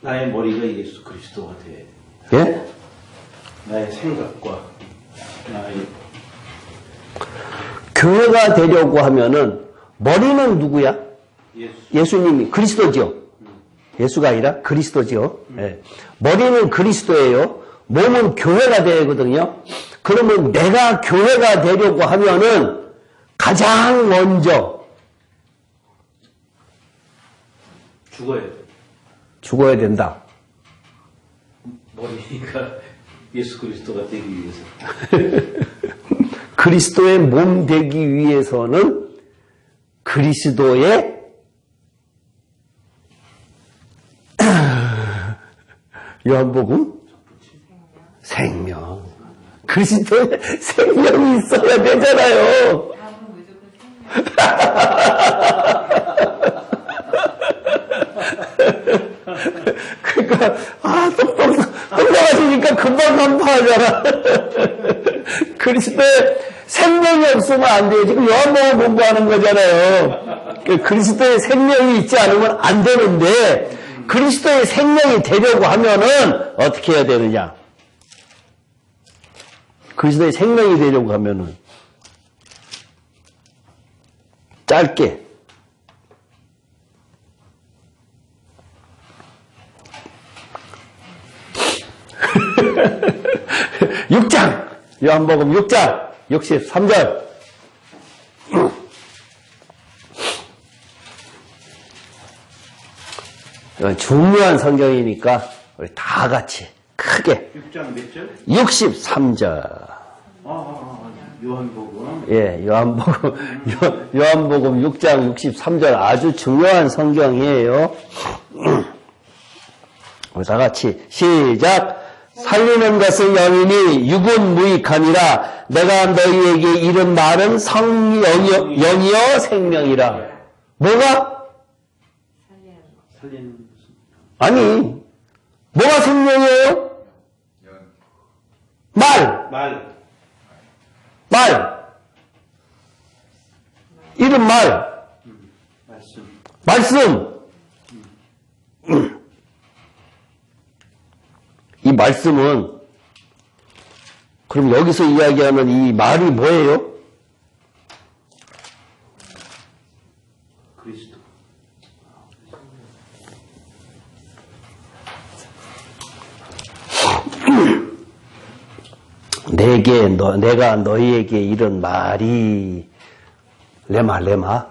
[SPEAKER 2] 나의 머리가 예수 그리스도가 돼.
[SPEAKER 1] 예?
[SPEAKER 2] 나의 생각과 나의
[SPEAKER 1] 교회가 되려고 하면은 머리는 누구야?
[SPEAKER 2] 예수.
[SPEAKER 1] 예수님이 그리스도죠. 예수가 아니라 그리스도죠. 예. 머리는 그리스도예요. 몸은 교회가 되거든요. 그러면 내가 교회가 되려고 하면은 가장 먼저
[SPEAKER 2] 죽어야 돼.
[SPEAKER 1] 죽어야 된다.
[SPEAKER 2] 머리가 예수 그리스도가 되기 위해서.
[SPEAKER 1] 그리스도의 몸 되기 위해서는 그리스도의 요한복음 생명. 그리스도의 생명이 있어야 되잖아요.
[SPEAKER 4] 다음은 무조건 생명.
[SPEAKER 1] 그러니까 똑똑하시니까 금방 간파하잖아. 그리스도의 생명이 없으면 안 돼요. 지금 요한복음 공부하는 거잖아요. 그리스도의 생명이 있지 않으면 안 되는데 그리스도의 생명이 되려고 하면은 어떻게 해야 되느냐? 그리스도의 생명이 되려고 하면은 짧게 6장 요한복음 6장 63절 이건 중요한 성경이니까 우리 다 같이 크게
[SPEAKER 2] 6장 몇 절?
[SPEAKER 1] 63절
[SPEAKER 2] 요한복음.
[SPEAKER 1] 예, 요한복음 6장 63절 아주 중요한 성경이에요. 우리 다 같이 시작. 살리는 것은 영이니 육은 무익함이라. 내가 너희에게 이른 말은 영이요 생명이라. 뭐가?
[SPEAKER 2] 살리는 것은
[SPEAKER 1] 아니, 뭐가 생명이에요? 말. 이른 말씀. 이 말씀은 그럼 여기서 이야기하는 이 말이 뭐예요?
[SPEAKER 2] 그리스도.
[SPEAKER 1] 내가 너희에게 이런 말이 레마예요,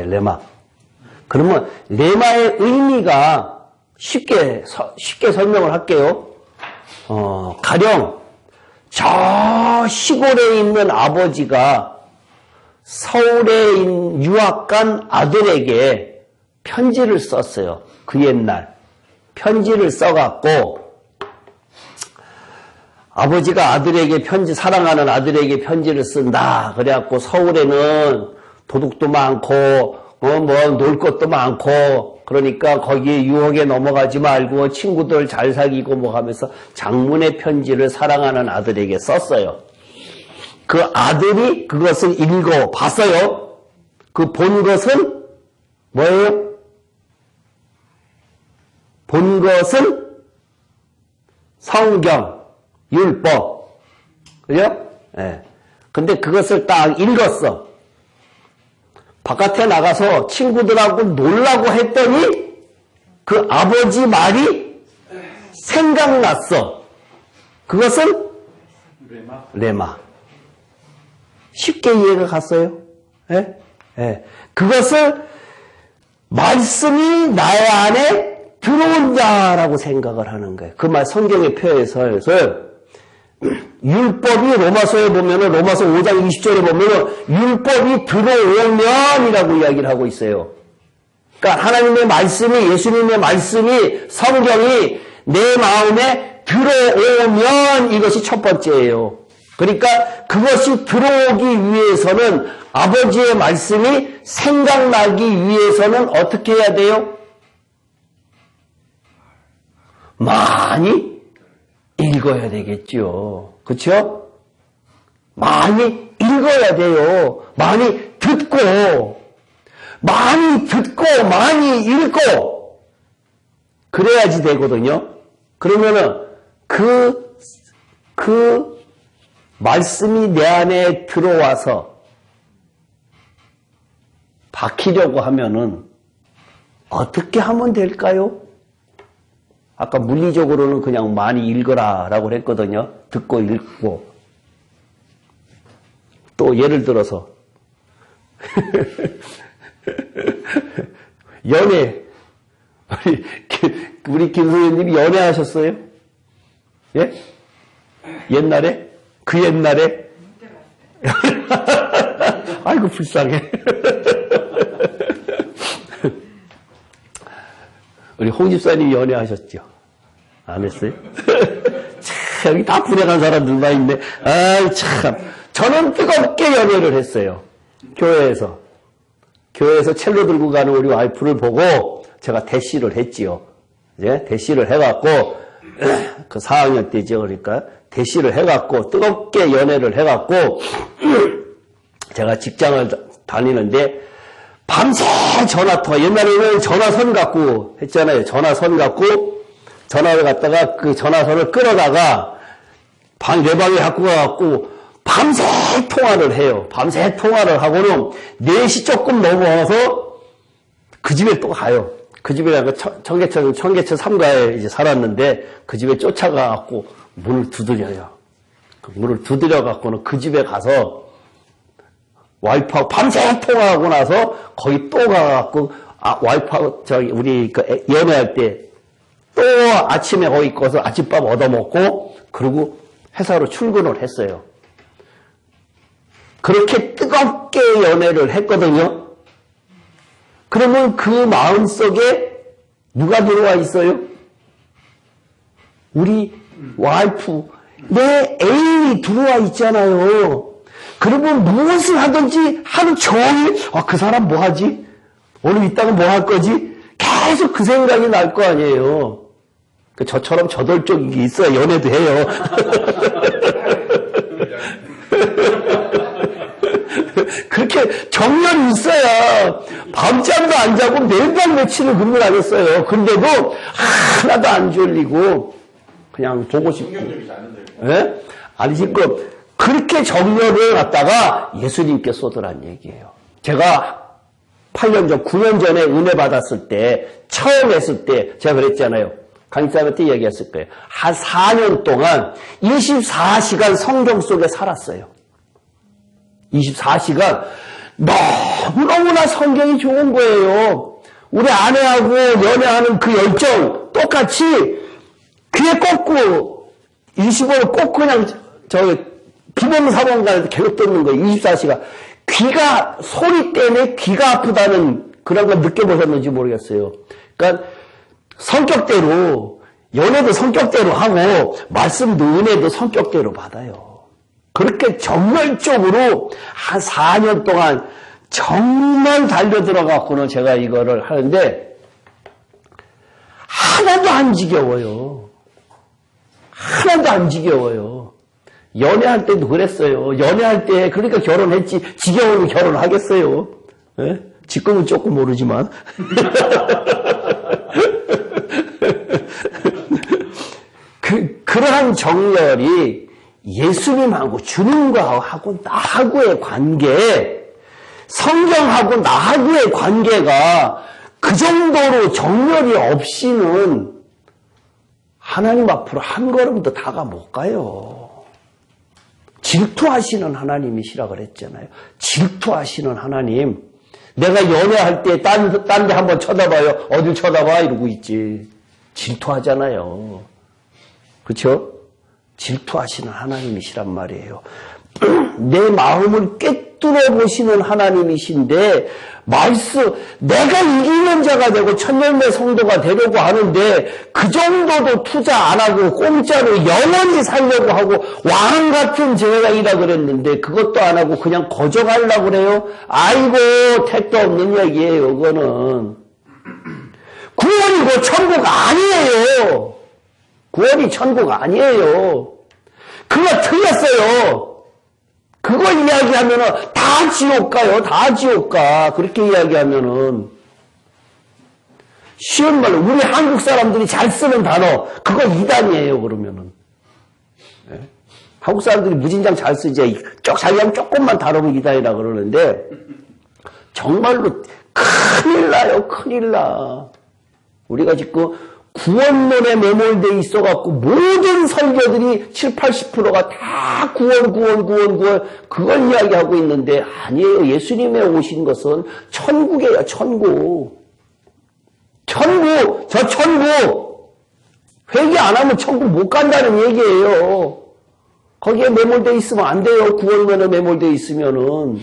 [SPEAKER 1] 레마. 그러면 레마의 의미가 쉽게 설명을 할게요. 가령 저 시골에 있는 아버지가 서울에 유학 간 아들에게 편지를 썼어요. 그 옛날 편지를 써갖고 아버지가 아들에게 사랑하는 아들에게 편지를 쓴다. 그래갖고 서울에는 도둑도 많고, 놀 것도 많고, 그러니까 거기에 유혹에 넘어가지 말고 친구들 잘 사귀고 뭐 하면서 장문의 편지를 사랑하는 아들에게 썼어요. 그 아들이 그것을 봤어요. 그 본 것은 뭐예요? 본 것은 성경. 율법. 그죠? 예. 근데 그것을 딱 읽었어. 바깥에 나가서 친구들하고 놀라고 했더니 그 아버지 말이 생각났어. 그것은 레마. 쉽게 이해가 갔어요? 예? 예. 그것을 말씀이 나의 안에 들어온다라고 생각을 하는 거예요. 그 말 성경의 표에서 율법이 로마서에 보면은 로마서 5장 20절에 보면은 율법이 들어오면이라고 이야기를 하고 있어요. 그러니까 하나님의 말씀이 예수님의 말씀이 성경이 내 마음에 들어오면 이것이 첫 번째예요. 그러니까 그것이 들어오기 위해서는 아버지의 말씀이 생각나기 위해서는 어떻게 해야 돼요? 많이 읽어야 되겠죠. 그렇죠? 많이 읽어야 돼요. 많이 듣고 많이 읽고 그래야지 되거든요. 그러면은 그 말씀이 내 안에 들어와서 박히려고 하면은 어떻게 하면 될까요? 아까 물리적으로는 그냥 많이 읽어라 라고 했거든요. 듣고 읽고. 또 예를 들어서 연애. 우리 김 선생님이 연애하셨어요? 예? 옛날에? 그 옛날에? 아이고 불쌍해. 우리 홍 집사님이 연애하셨죠? 안 했어요? 참, 여기 다 불행한 사람들만 있네. 아이, 참. 저는 뜨겁게 연애를 했어요. 교회에서 첼로 들고 가는 우리 와이프를 보고 제가 대시를 했지요. 이제 대시를 해갖고, 그 4학년 때죠. 그러니까 대시를 해갖고, 뜨겁게 연애를 해갖고, 제가 직장을 다니는데, 밤새 전화통화, 옛날에는 전화선 갖고 했잖아요. 전화선 갖고, 전화를 갖다가 그 전화선을 끌어다가 내 방에 갖고 가갖고 밤새 통화를 해요. 밤새 통화를 하고는 4시 조금 넘어와서 그 집에 또 가요. 그 집에 청계천 3가에 이제 살았는데 그 집에 쫓아가갖고 문을 두드려요. 그 문을 두드려갖고는 그 집에 가서 와이프하고 밤새 통화하고 나서 거기 또 가갖고 와이프하고 우리 연애할 때 또 아침에 거기 있고서 아침밥 얻어먹고 그리고 회사로 출근을 했어요. 그렇게 뜨겁게 연애를 했거든요. 그러면 그 마음속에 누가 들어와 있어요? 우리 와이프, 내 애인이 들어와 있잖아요. 그러면 무엇을 하든지 하루 종일 그 사람 뭐 하지? 오늘 이따가 뭐 할 거지? 계속 그 생각이 날 거 아니에요. 저처럼 저돌적인 게 있어야 연애도 해요. 그렇게 정열이 있어야 밤잠도 안 자고 매일 며칠을 근무를 하겠어요. 근데도 하나도 안 졸리고 그냥 보고 싶고.
[SPEAKER 3] 성경적이지 않은데.
[SPEAKER 1] 예? 아니, 지금 그렇게 정열을 갖다가 예수님께 쏟으란 얘기예요. 제가 8년 전, 9년 전에 은혜 받았을 때, 처음 했을 때, 제가 그랬잖아요. 강사님한테 얘기했을 거예요. 한 4년 동안 24시간 성경 속에 살았어요. 24시간. 너무너무나 성경이 좋은 거예요. 우리 아내하고 연애하는 그 열정, 똑같이 귀에 꽂고, 25를 꼭 그냥, 비범사범관에서 계속 듣는 거예요. 24시간. 귀가, 소리 때문에 귀가 아프다는 그런 걸 느껴보셨는지 모르겠어요. 그러니까, 성격대로, 연애도 성격대로 하고, 말씀도 은혜도 성격대로 받아요. 그렇게 정열적으로 한 4년 동안 정말 달려들어갖고는 제가 이거를 하는데, 하나도 안 지겨워요. 하나도 안 지겨워요. 연애할 때도 그랬어요. 연애할 때, 그러니까 결혼했지. 지겨우면 결혼하겠어요. 예? 지금은 조금 모르지만. 그러한 정열이 예수님하고 주님과하고 나하고의 관계, 성경하고 나하고의 관계가 그 정도로 정열이 없이는 하나님 앞으로 한 걸음도 다가 못 가요. 질투하시는 하나님이시라 그랬잖아요. 질투하시는 하나님. 내가 연애할 때 딴 데 한번 쳐다봐요. 어딜 쳐다봐? 이러고 있지. 질투하잖아요. 그렇죠? 질투하시는 하나님이시란 말이에요. 내 마음을 꿰뚫어 보시는 하나님이신데 내가 이기는 자가 되고 천열매 성도가 되려고 하는데 그 정도도 투자 안 하고 공짜로 영원히 살려고 하고 왕 같은 제사장이라 그랬는데 그것도 안 하고 그냥 거저가려고 그래요? 아이고 택도 없는 얘기예요. 그거는 구원이고 천국 아니에요. 구원이 천국 아니에요. 그거 틀렸어요. 그거 이야기하면은 다 지옥 가요. 다 지옥 가. 그렇게 이야기하면은. 쉬운 말로 우리 한국 사람들이 잘 쓰는 단어 그거 이단이에요. 그러면은. 네? 한국 사람들이 무진장 잘 쓰지. 자기랑 조금만 다루면 이단이라 그러는데 정말로 큰일 나요. 큰일 나. 우리가 지금 구원론에 매몰돼 있어갖고 모든 설교들이 70, 80%가 다 구원 그걸 이야기하고 있는데 아니에요. 예수님의 오신 것은 천국이에요. 천국. 저 천국. 회개 안 하면 천국 못 간다는 얘기예요. 거기에 매몰돼 있으면 안 돼요. 구원론에 매몰돼 있으면은.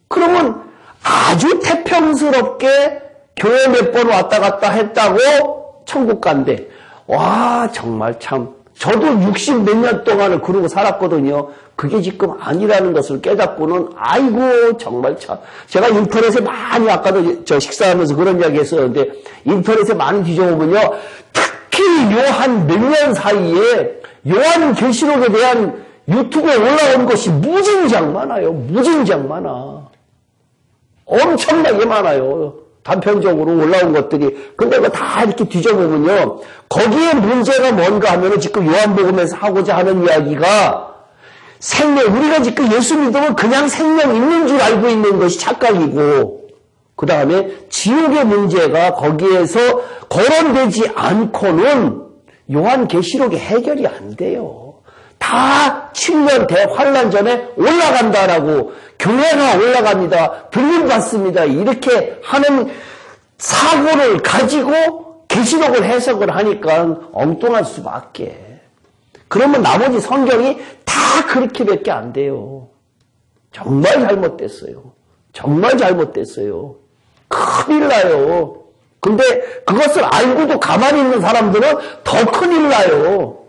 [SPEAKER 1] 그러면 아주 태평스럽게 교회 몇 번 왔다 갔다 했다고 천국 간대. 와, 정말 참. 저도 60 몇 년 동안을 그러고 살았거든요. 그게 지금 아니라는 것을 깨닫고는, 아이고, 정말 참. 제가 인터넷에 많이, 아까도 저 식사하면서 그런 이야기 했었는데, 인터넷에 많이 뒤져보면요. 특히 요 한 몇 년 사이에 요한 계시록에 대한 유튜브에 올라온 것이 무진장 많아요. 무진장 많아. 엄청나게 많아요. 단편적으로 올라온 것들이. 근데 그거 다 이렇게 뒤져보면요. 거기에 문제가 뭔가 하면은 지금 요한복음에서 하고자 하는 이야기가 생명, 우리가 지금 예수 믿으면 그냥 생명 있는 줄 알고 있는 것이 착각이고, 그 다음에 지옥의 문제가 거기에서 거론되지 않고는 요한계시록이 해결이 안 돼요. 다 7년 대환란 전에 올라간다라고, 교회가 올라갑니다, 불림받습니다, 이렇게 하는 사고를 가지고 계시록을 해석을 하니까 엉뚱할 수밖에. 그러면 나머지 성경이 다 그렇게밖에 안 돼요. 정말 잘못됐어요. 정말 잘못됐어요. 큰일 나요. 근데 그것을 알고도 가만히 있는 사람들은 더 큰일 나요.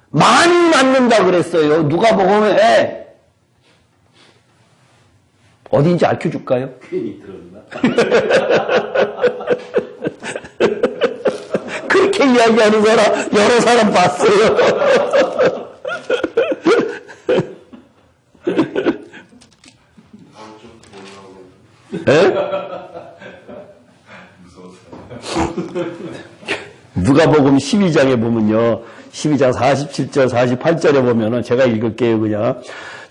[SPEAKER 1] 많이 맞는다 그랬어요. 누가복음에. 어디인지 알려줄까요?
[SPEAKER 2] 괜히 들었나?
[SPEAKER 1] 그렇게 이야기하는 사람 여러 사람 봤어요. 누가복음 12장에 보면요. 12장 47절, 48절에 보면은 제가 읽을게요, 그냥.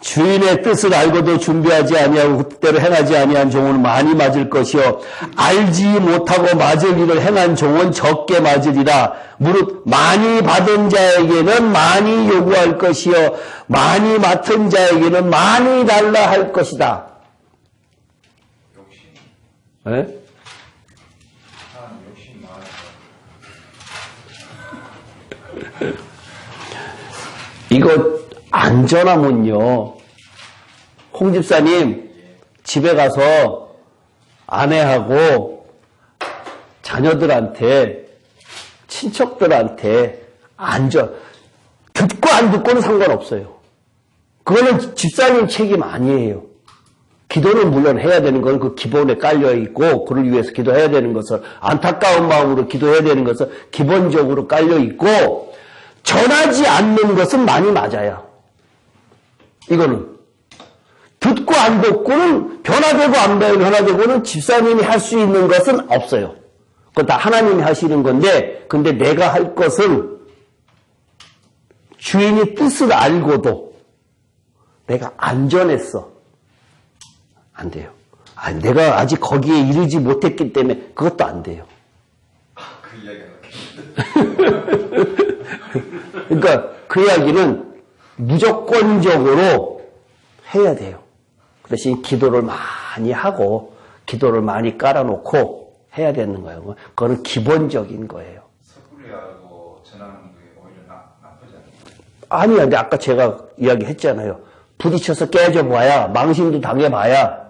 [SPEAKER 1] 주인의 뜻을 알고도 준비하지 아니하고 그때로 행하지 아니한 종은 많이 맞을 것이요 알지 못하고 맞을 일을 행한 종은 적게 맞으리라. 무릇 많이 받은 자에게는 많이 요구할 것이요 많이 맡은 자에게는 많이 달라 할 것이다.
[SPEAKER 3] 욕심.
[SPEAKER 1] 네?
[SPEAKER 3] 사람 욕심 많아서.
[SPEAKER 1] 이거 안 전하면요. 홍 집사님 집에 가서 아내하고 자녀들한테 친척들한테 듣고 안 듣고는 상관없어요. 그거는 집사님 책임 아니에요. 기도는 물론 해야 되는 건 그 기본에 깔려 있고 그를 위해서 기도해야 되는 것을 안타까운 마음으로 기도해야 되는 것은 기본적으로 깔려 있고 전하지 않는 것은 많이 맞아요. 이거는 듣고 안 듣고는 변화되고 안 변화되고는 집사님이 할 수 있는 것은 없어요. 그건 다 하나님이 하시는 건데 근데 내가 할 것은 주인이 뜻을 알고도 내가 안 전했어. 안 돼요. 내가 아직 거기에 이르지 못했기 때문에 그것도 안 돼요.
[SPEAKER 3] 그 이야기가
[SPEAKER 1] 그러니까 그 이야기는 무조건적으로 해야 돼요. 그 대신 기도를 많이 하고 기도를 많이 깔아놓고 해야 되는 거예요. 그거는 기본적인 거예요.
[SPEAKER 3] 섣불리하고 전하는 게 오히려 나쁘지 않아요.
[SPEAKER 1] 아니야. 근데 아까 제가 이야기했잖아요. 부딪혀서 깨져봐야 망신도 당해봐야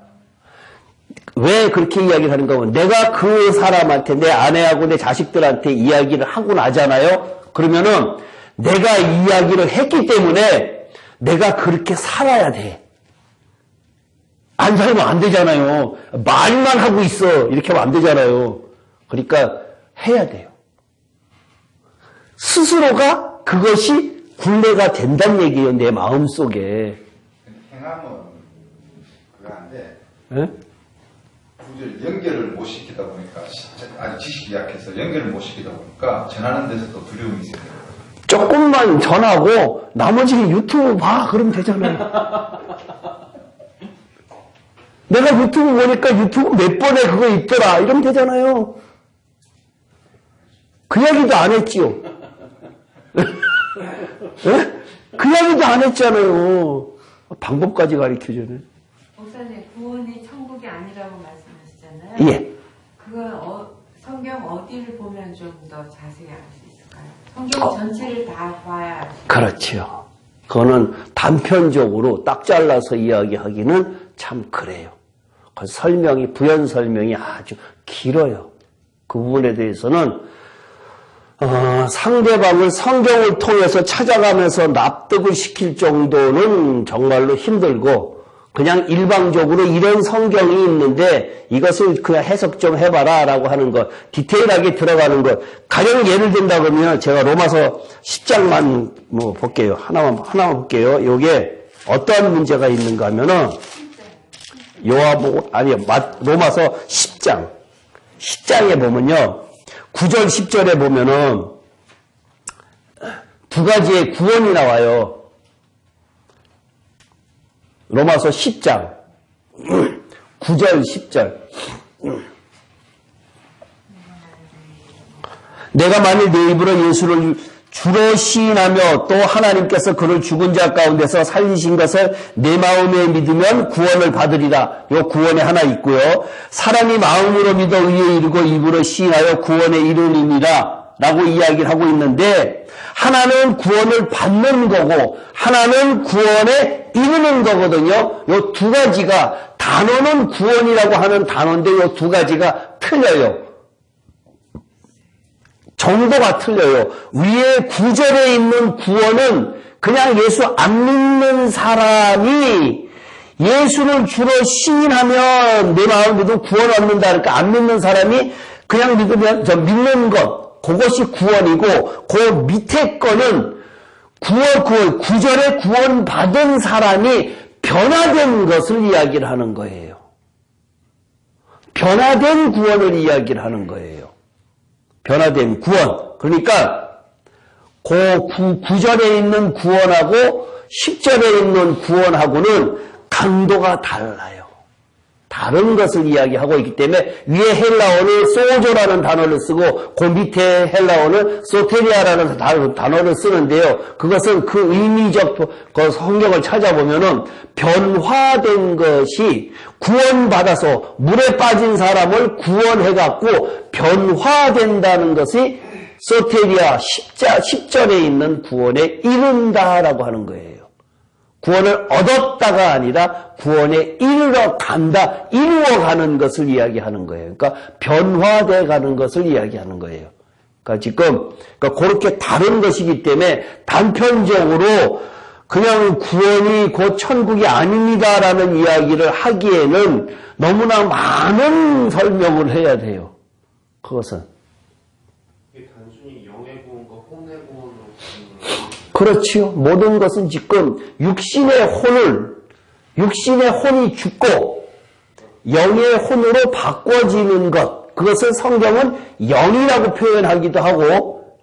[SPEAKER 1] 왜 그렇게 이야기를 하는 거면 내가 그 사람한테 내 아내하고 내 자식들한테 이야기를 하고 나잖아요. 그러면은 내가 이야기를 했기 때문에 내가 그렇게 살아야 돼. 안 살면 안 되잖아요. 말만 하고 있어. 이렇게 하면 안 되잖아요. 그러니까 해야 돼요. 스스로가 그것이 굴레가 된다는 얘기예요. 내 마음속에.
[SPEAKER 3] 행함은 그거 한데
[SPEAKER 1] 예?
[SPEAKER 3] 굳이 연결을 못 시키다 보니까 아주 지식이 약해서 연결을 못 시키다 보니까 전하는 데서 또 두려움이 있어요.
[SPEAKER 1] 조금만 전하고 나머지는 유튜브 봐. 그러면 되잖아요. 내가 유튜브 보니까 유튜브 몇 번에 그거 있더라. 이러면 되잖아요. 그 이야기도 안 했지요. 예? 그 이야기도 안 했잖아요. 방법까지 가르쳐주네.
[SPEAKER 4] 목사님, 구원이 천국이 아니라고 말씀하시잖아요.
[SPEAKER 1] 예.
[SPEAKER 4] 그건 성경 어디를 보면 좀 더 자세히 알 수 있을까요? 성경 전체를 다 봐야 알 수 있을까요?
[SPEAKER 1] 그렇죠. 그거는 단편적으로 딱 잘라서 이야기하기는 참 그래요. 그 설명이, 부연 설명이 아주 길어요. 그 부분에 대해서는 상대방을 성경을 통해서 찾아가면서 납득을 시킬 정도는 정말로 힘들고 그냥 일방적으로 이런 성경이 있는데 이것을 그냥 해석 좀 해봐라 라고 하는 것, 디테일하게 들어가는 것. 가령 예를 든다 그러면 제가 로마서 10장만 뭐 볼게요. 하나만 볼게요. 요게 어떠한 문제가 있는가 하면은 로마서 10장에 보면요. 9절 10절에 보면은 두 가지의 구원이 나와요. 로마서 10장 9절 10절 내가 만일 내 입으로 예수를 주로 시인하며 또 하나님께서 그를 죽은 자 가운데서 살리신 것을 내 마음에 믿으면 구원을 받으리라. 요 구원에 하나 있고요. 사람이 마음으로 믿어 의에 이르고 입으로 시인하여 구원에 이르느니라 라고 이야기를 하고 있는데 하나는 구원을 받는 거고 하나는 구원에 이르는 거거든요. 요 두 가지가 단어는 구원이라고 하는 단어인데 요 두 가지가 틀려요. 정도가 틀려요. 위에 9절에 있는 구원은 그냥 예수 안 믿는 사람이 예수를 주로 시인하면 내 마음을 믿으면 구원 얻는다. 그러니까 안 믿는 사람이 그냥 믿는 것, 그것이 구원이고 그 밑에 거는 9절에 구원받은 사람이 변화된 것을 이야기를 하는 거예요. 변화된 구원을 이야기를 하는 거예요. 변화된 구원. 그러니까 그 9절에 있는 구원하고 10절에 있는 구원하고는 강도가 달라요. 다른 것을 이야기하고 있기 때문에 위에 헬라어는 소조라는 단어를 쓰고 그 밑에 헬라어는 소테리아라는 단어를 쓰는데요. 그것은 그 의미적 그 성경을 찾아보면은 변화된 것이 구원받아서 물에 빠진 사람을 구원해갖고 변화된다는 것이 소테리아 10절에 있는 구원에 이른다라고 하는 거예요. 구원을 얻었다가 아니라 구원에 이르러 간다, 이루어가는 것을 이야기하는 거예요. 그러니까 변화돼 가는 것을 이야기하는 거예요. 그러니까 지금 그렇게 다른 것이기 때문에 단편적으로 그냥 구원이 곧 천국이 아닙니다라는 이야기를 하기에는 너무나 많은 설명을 해야 돼요. 그것은.
[SPEAKER 5] 이게 단순히 영의 구원과 혼의 구원으로
[SPEAKER 1] 그렇지요. 모든 것은 지금 육신의 혼이 죽고 영의 혼으로 바꿔지는 것, 그것을 성경은 영이라고 표현하기도 하고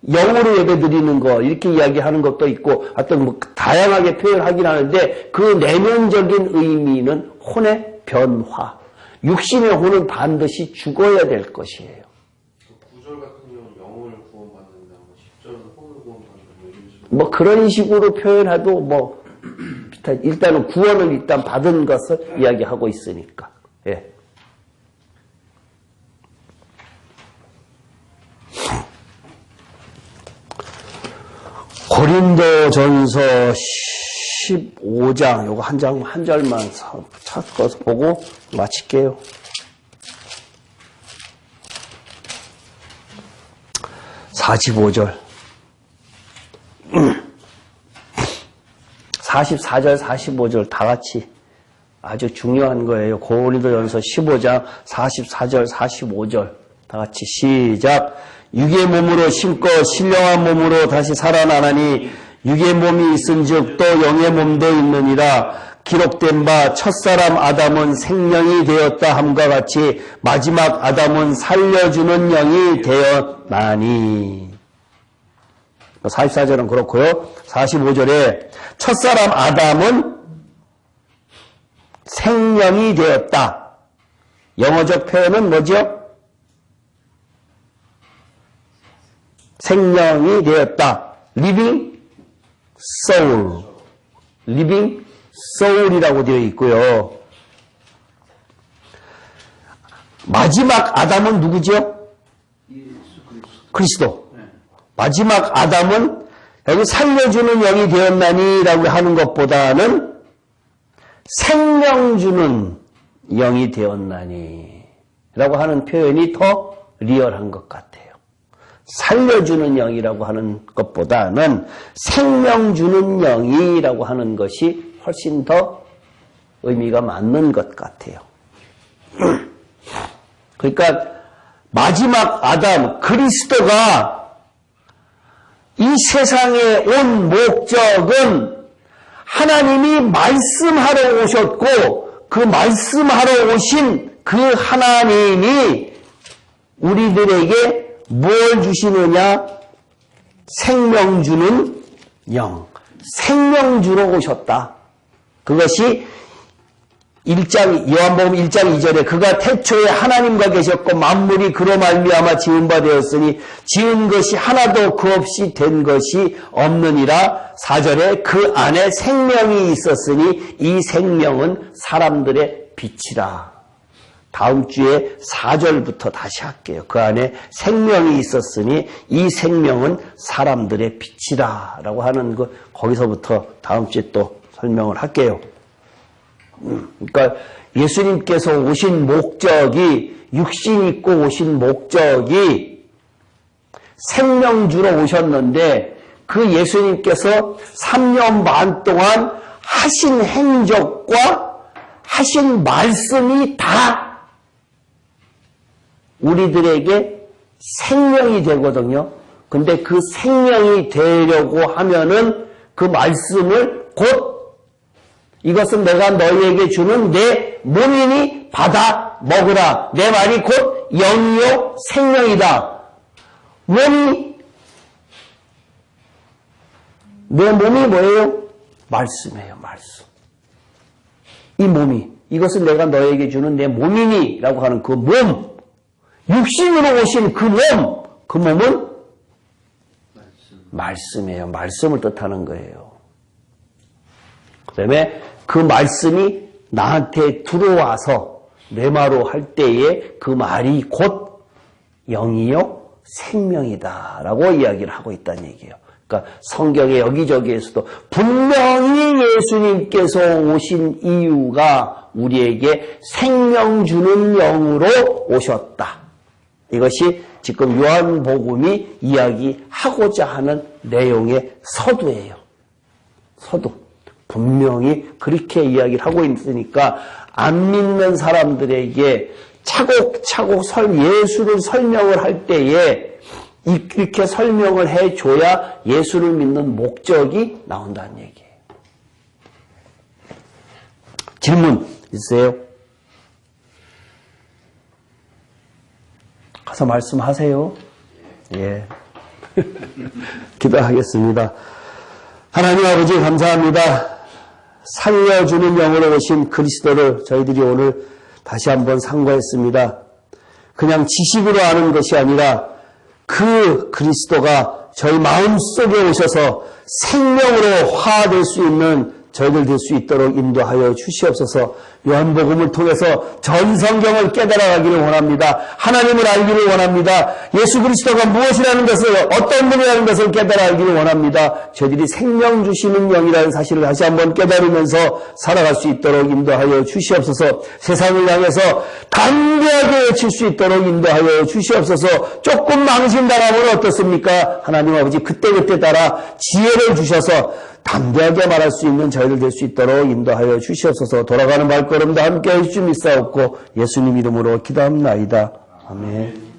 [SPEAKER 1] 영으로 예배드리는 거 이렇게 이야기하는 것도 있고 하여튼 뭐 다양하게 표현하긴 하는데 그 내면적인 의미는 혼의 변화. 육신의 혼은 반드시 죽어야 될 것이에요.
[SPEAKER 5] 9절 같은 경우는 영을 구원받는다, 10절은 혼을 구원받는다, 이런 식으로.
[SPEAKER 1] 뭐 그런 식으로 표현해도 뭐 일단은 구원을 일단 받은 것을 이야기하고 있으니까. 예. 고린도전서 15장 요거 한 절만 찾아서 보고 마칠게요. 45절 44절 45절 다 같이 아주 중요한 거예요. 고린도전서 15장 44절 45절 다 같이 시작. 육의 몸으로 심고 신령한 몸으로 다시 살아나나니 육의 몸이 있은즉 또 영의 몸도 있느니라. 기록된 바 첫사람 아담은 생명이 되었다 함과 같이 마지막 아담은 살려주는 영이 되었나니. 44절은 그렇고요. 45절에 첫사람 아담은 생명이 되었다. 영어적 표현은 뭐죠? 생명이 되었다. living soul. living soul이라고 되어 있고요. 마지막 아담은 누구죠? 그리스도. 마지막 아담은 여기 살려주는 영이 되었나니라고 하는 것보다는 생명 주는 영이 되었나니라고 하는 표현이 더 리얼한 것 같아요. 살려주는 영이라고 하는 것보다는 생명 주는 영이라고 하는 것이 훨씬 더 의미가 맞는 것 같아요. 그러니까 마지막 아담 그리스도가 이 세상에 온 목적은 하나님이 말씀하러 오셨고 그 말씀하러 오신 그 하나님이 우리들에게 뭘 주시느냐? 생명 주는 영. 생명 주러 오셨다. 그것이 요한복음 1장 2절에 그가 태초에 하나님과 계셨고 만물이 그로 말미암아 지은 바 되었으니 지은 것이 하나도 그 없이 된 것이 없느니라. 4절에 그 안에 생명이 있었으니 이 생명은 사람들의 빛이라. 다음 주에 4절부터 다시 할게요. 그 안에 생명이 있었으니 이 생명은 사람들의 빛이라 라고 하는 거 거기서부터 다음 주에 또 설명을 할게요. 그러니까 예수님께서 오신 목적이 육신 입고 오신 목적이 생명 주러 오셨는데 그 예수님께서 3년 반 동안 하신 행적과 하신 말씀이 다 우리들에게 생명이 되거든요. 근데 그 생명이 되려고 하면은 그 말씀을 곧 이것은 내가 너희에게 주는 내 몸이니 받아 먹으라. 내 말이 곧 영이요 생명이다. 몸이, 내 몸이 뭐예요? 말씀이에요, 말씀. 이 몸이, 이것은 내가 너에게 주는 내 몸이니 라고 하는 그 몸, 육신으로 오신 그 몸, 그 몸은 말씀이에요. 말씀을 뜻하는 거예요. 그 다음에 그 말씀이 나한테 들어와서 뇌마로 할 때에 그 말이 곧 영이요 생명이다 라고 이야기를 하고 있다는 얘기예요. 그러니까 성경의 여기저기에서도 분명히 예수님께서 오신 이유가 우리에게 생명 주는 영으로 오셨다. 이것이 지금 요한복음이 이야기하고자 하는 내용의 서두예요. 서두. 분명히 그렇게 이야기를 하고 있으니까 안 믿는 사람들에게 차곡차곡 예수를 설명을 할 때에 이렇게 설명을 해줘야 예수를 믿는 목적이 나온다는 얘기예요. 질문 있으세요? 가서 말씀하세요. 예. 기도하겠습니다. 하나님 아버지 감사합니다. 살려주는 영으로 오신 그리스도를 저희들이 오늘 다시 한번 상고했습니다. 그냥 지식으로 아는 것이 아니라 그 그리스도가 저희 마음속에 오셔서 생명으로 화될 수 있는 저희들 될 수 있도록 인도하여 주시옵소서. 요한복음을 통해서 전 성경을 깨달아가기를 원합니다. 하나님을 알기를 원합니다. 예수 그리스도가 무엇이라는 것을, 어떤 분이라는 것을 깨달아가기를 원합니다. 저희들이 생명 주시는 영이라는 사실을 다시 한번 깨달으면서 살아갈 수 있도록 인도하여 주시옵소서. 세상을 향해서 담대하게 외칠 수 있도록 인도하여 주시옵소서. 조금 망신당하면 어떻습니까? 하나님 아버지 그때그때 따라 지혜를 주셔서 담대하게 말할 수 있는 저희들 될 수 있도록 인도하여 주시옵소서. 돌아가는 발걸음도 함께 해주시 믿사옵고 예수님 이름으로 기도합나이다. 아멘.